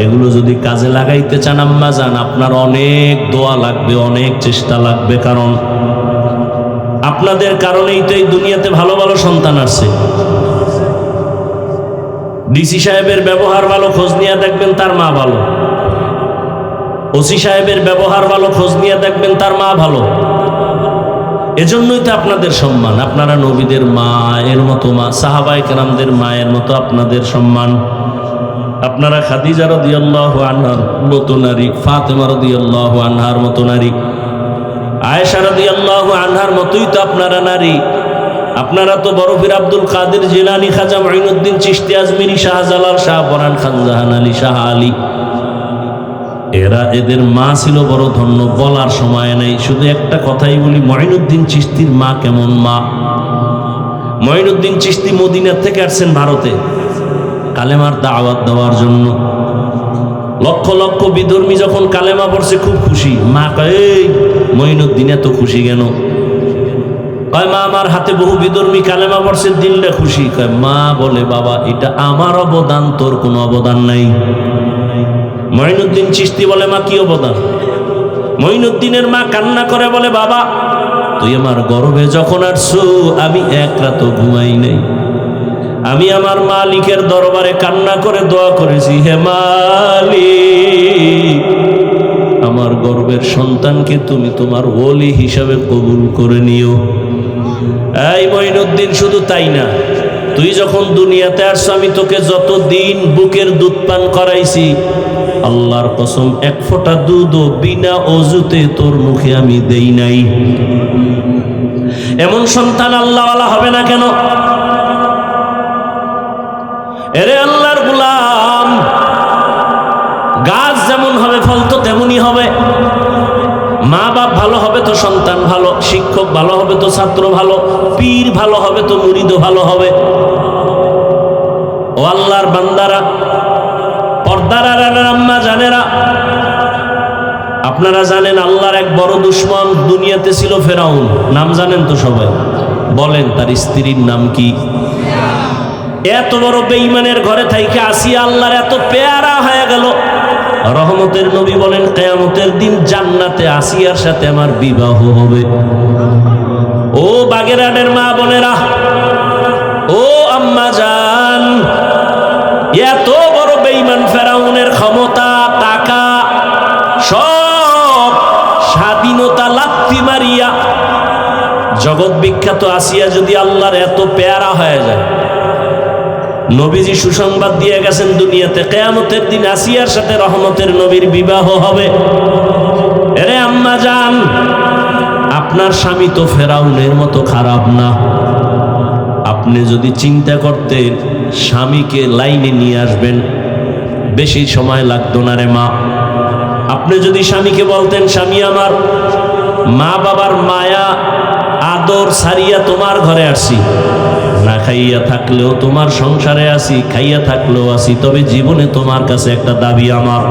এগুলো যদি কাজে লাগাইতে চান আম্মা জান, আপনার অনেক দোয়া লাগবে, অনেক চেষ্টা লাগবে, কারণ আপনাদের কারণেই তো এই দুনিয়াতে ভালো ভালো সন্তান আসছে। ডিসি সাহেবের ব্যবহার ভালো, খোঁজ নিয়ে দেখবেন তার মা ভালো। ওসি সাহেবের ব্যবহার ভালো, খোঁজ নিয়ে দেখবেন তার মা ভালো। এজন্যই তো আপনাদের সম্মান, আপনারা নবীদের মায়ের মতো মা, সাহাবায়ে কেরামদের মায়ের মতো আপনাদের সম্মান। আপনারা খাদিজা রাদিয়াল্লাহু আনহার মতো নারী, ফাতেমা রাদিয়াল্লাহু আনহার মতো নারী, আয়েশা রাদিয়াল্লাহু আনহার মতোই তো আপনারা নারী। আপনারা তো বরফির আব্দুল কাদের জিলানী, খাজা মুঈনুদ্দিন চিশতি আজমিরি, শাহজালাল, শাহ পরান খান, জাহান আলী, শাহ আলী, এরা, এদের মা ছিল বড় ধন্য, বলার সময় নেই। শুধু একটা কথাই বলি, মুঈনুদ্দিন চিশতির মা কেমন মা? মুঈনুদ্দিন চিশতি মদিনা থেকে আসছেন ভারতে কালেমার দাওয়াত দেওয়ার জন্য। লক্ষ লক্ষ বিধর্মী যখন কালেমা পড়ছে খুব খুশি, মা কয় এই মুঈনুদ্দিন এত খুশি কেন? কয় মা আমার হাতে বহু বিধর্মী কালেমা পড়ছে, দিলটা খুশি। কয় মা বলে বাবা এটা আমার অবদান, তোর কোনো অবদান নাই। মুঈনুদ্দিন চিশতি বলে মা কি অবদান? মুঈনুদ্দিনের মা কান্না করে বলে বাবা তুই আমার গর্ভে যখন আসছো আমি এক রাতও ঘুমাই নাই, আমি আমার মালিকের দরবারে কান্না করে দোয়া করেছি, হে মালিক আমার গর্ভের সন্তানকে তুমি তোমার ওলি হিসাবে কবুল করে নিও। এই মুঈনুদ্দিন শুধু তাই না, তুই যখন দুনিয়াতে আসছো আমি তোকে যতদিন বুকের দুধ পান করাইছি, আল্লাহর কসম এক ফোঁটা দুধও বিনা অজুতে তোর মুখে আমি দেই নাই। এমন সন্তান আল্লাহওয়ালা হবে না কেন? এরে আল্লাহর গোলাম, গাছ যেমন হবে ফল তো তেমনই হবে। মা বাপ ভালো হবে তো সন্তান ভালো, শিক্ষক ভালো হবে তো ছাত্র ভালো, পীর ভালো হবে তো মুরিদও ভালো হবে। ও আল্লাহর বান্দারা, পর্দার আড়ালের আম্মা জানেরা, আপনারা জানেন আল্লাহর এক বড় দুশমন দুনিয়াতে ছিল ফেরাউন। নাম জানেন তো সবাই? বলেন তার স্ত্রীর নাম কি? এত বড় বেঈমানের ঘরে থাইকে আসিয়া আল্লাহর এত পেয়ারা হয়ে গেল। রহমতের নবী বলেন কিয়ামতের দিন জান্নাতে আসিয়ার সাথে আমার বিবাহ হবে। ও বাগেরহাটের মা বোনেরা, ও আম্মা জান, এত বড় বেঈমান ফেরাউনের ক্ষমতা, টাকা, সব স্বাধীনতা লাথি মারিয়া জগৎ বিখ্যাত আসিয়া যদি আল্লাহর এত পেয়ারা হয়ে যায়, নবীজি সুসংবাদ দিয়ে গেছেন দুনিয়াতে কিয়ামতের দিন আসিয়ার সাথে রহমতের নবীর বিবাহ হবে। এরে আম্মা জান, আপনার স্বামী তো ফেরাউনের মতো খারাপ না। আপনি যদি চিন্তা করতেন স্বামীকে লাইনে নিয়ে আসবেন, বেশি সময় লাগতো না রে মা। আপনি যদি স্বামীকে বলতেন স্বামী আমার, মা বাবার মায়া আদর সারিয়া তোমার ঘরে আসছি, না খাইয়া থাকলেও তোমার সংসারে আসি, খাইয়া থাকলেও আসি, তবে জীবনে তোমার কাছে একটা দাবি আমার,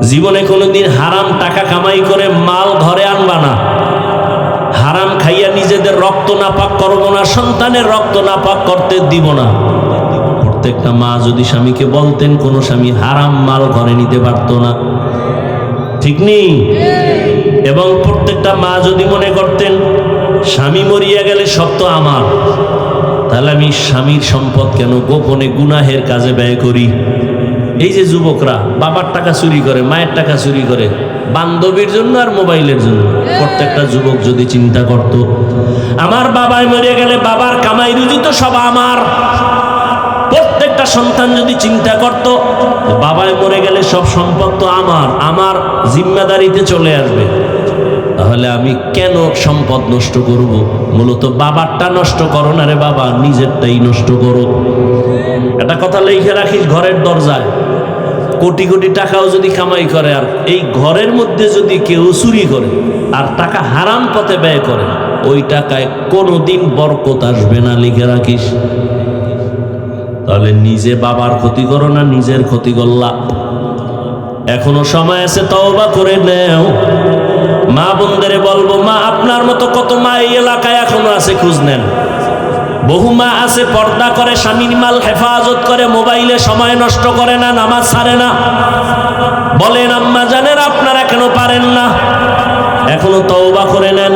জীবনে কোনোদিন হারাম টাকা কামাই করে মাল ঘরে আনবা না, হারাম খাইয়া নিজেদের রক্ত নাপাক করবো না, সন্তানের রক্ত নাপাক করতে দিব না। প্রত্যেকটা মা যদি স্বামীকে বলতেন, কোনো স্বামী হারাম মাল ঘরে নিতে পারতো না, ঠিক নেই? এবং প্রত্যেকটা মা যদি মনে করতেন স্বামী মরিয়া গেলে সব তো আমার, তাহলে আমি স্বামীর সম্পদ কেন গোপনে গুনাহের কাজে ব্যয় করি? এই যে যুবকরা বাবার টাকা চুরি করে, মায়ের টাকা চুরি করে, বান্ধবীর জন্য আর মোবাইলের জন্য, প্রত্যেকটা যুবক যদি চিন্তা করত আমার বাবাই মরে গেলে বাবার কামাই রুজি তো সব আমার, প্রত্যেকটা সন্তান যদি চিন্তা করত বাবাই মরে গেলে সব সম্পদ তো আমার, আমার জিম্মাদারিতে চলে আসবে, তাহলে আমি কেন সম্পদ নষ্ট করব? মূলত বাবারটা নষ্ট করো না রে বাবা, নিজেরটাই নষ্ট করো। একটা কথা লিখে রাখিস ঘরের দরজায়, কোটি কোটি টাকাও যদি কামাই করে আর এই ঘরের মধ্যে যদি কেউ চুরি করে আর টাকা হারাম পথে ব্যয় করে, ওই টাকায় কোনোদিন বরকত আসবে না, লিখে রাখিস। তাহলে নিজে বাবার ক্ষতি করো না, নিজের ক্ষতি করলা। এখনো সময় আছে, তওবা করে নেও। মা বোনদেরে বলবো, মা আপনার মতো কত মা এই এলাকায় এখনো আছে, খোঁজ নেন। বহু মা আছে পর্দা করে, স্বামীর মাল হেফাজত করে, মোবাইলে সময় নষ্ট করে না, নামাজ ছাড়ে না। বলেন আম্মা জানেন আপনারা কেন পারেন না? এখনো তওবা করে নেন।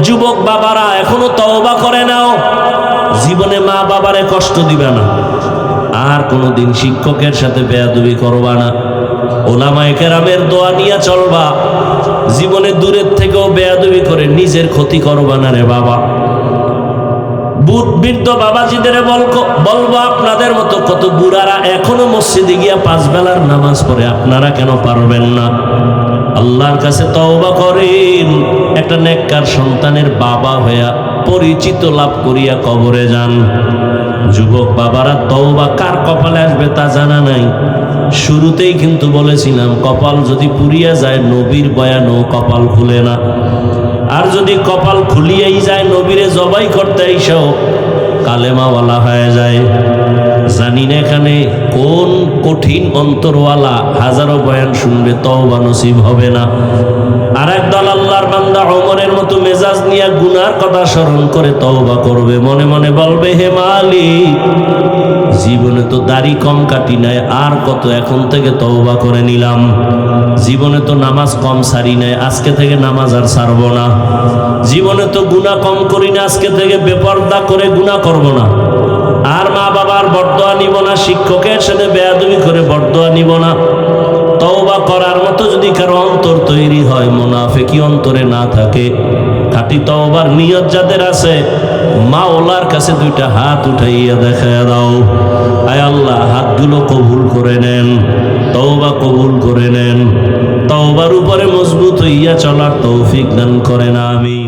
যুবক বাবারা এখনো তওবা করে নাও, জীবনে মা বাবারে কষ্ট দিবে না, আর কোনোদিন শিক্ষকের সাথে বেয়াদবি করবা না, ওলামায়ে কেরামের দোয়া নিয়ে চলবা, জীবনে দূরের থেকেও বেয়াদবি করে নিজের ক্ষতি করবা না রে বাবা। বৃদ্ধ বাবাজিদের বলবো আপনাদের মতো কত বুড়ারা এখনো মসজিদে গিয়া 5 বেলার নামাজ পড়ে, আপনারা কেন পারবেন না? আল্লাহর কাছে তওবা করেন, একটা নেককার সন্তানের বাবা হইয়া পরিচিত লাভ করিয়া কবরে যান। যুবক বাবারা, তওবা কার কপালে আসবে তা জানা নাই। শুরুতেই কিন্তু বলেছিলাম কপাল যদি পুড়িয়া যায় নবীর বয়ানও কপাল খুলে না, আর যদি কপাল খুলিয়াই যায় নবীরে জবাই করতে আইসাও কালেমাওয়ালা হয়ে যায়। জানি না এখানে কোন কঠিন অন্তরওয়ালা হাজারো বয়ান শুনবে, তওবা নসিব হবে না। আর একদল আল্লাহর বান্দা ওমরের মতো মেজাজ নিয়ে গুনার কথা স্মরণ করে তওবা করবে, মনে মনে বলবে হে মালিক, জীবনে তো দাড়ি কম কাটি নাই, আর কত, এখন থেকে তওবা করে নিলাম। জীবনে তো নামাজ কম সারি নাই, আজকে থেকে নামাজ আর ছাড়ব না। জীবনে তো গুনাহ কম করি না, আজকে থেকে বেপরদা করে গুনাহ করব না। আর মা বাবার বরদোয়া নিব না, শিক্ষকের সাথে বেয়াদবি করে বরদোয়া নিব না। তওবা করার মতো যদি কারো অন্তর তৈরি হয়, মুনাফিকি অন্তরে না থাকে, খাঁটি তওবার নিয়ত যাদের আছে, মাওলার কাছে 2টা হাত উঠাইয়া দেখায় দাও, আয় আল্লাহ হাতগুলো কবুল করে নেন, তওবা কবুল করে নেন, তওবার উপরে মজবুত হইয়া চলার তৌফিক দান করেন, আমিন।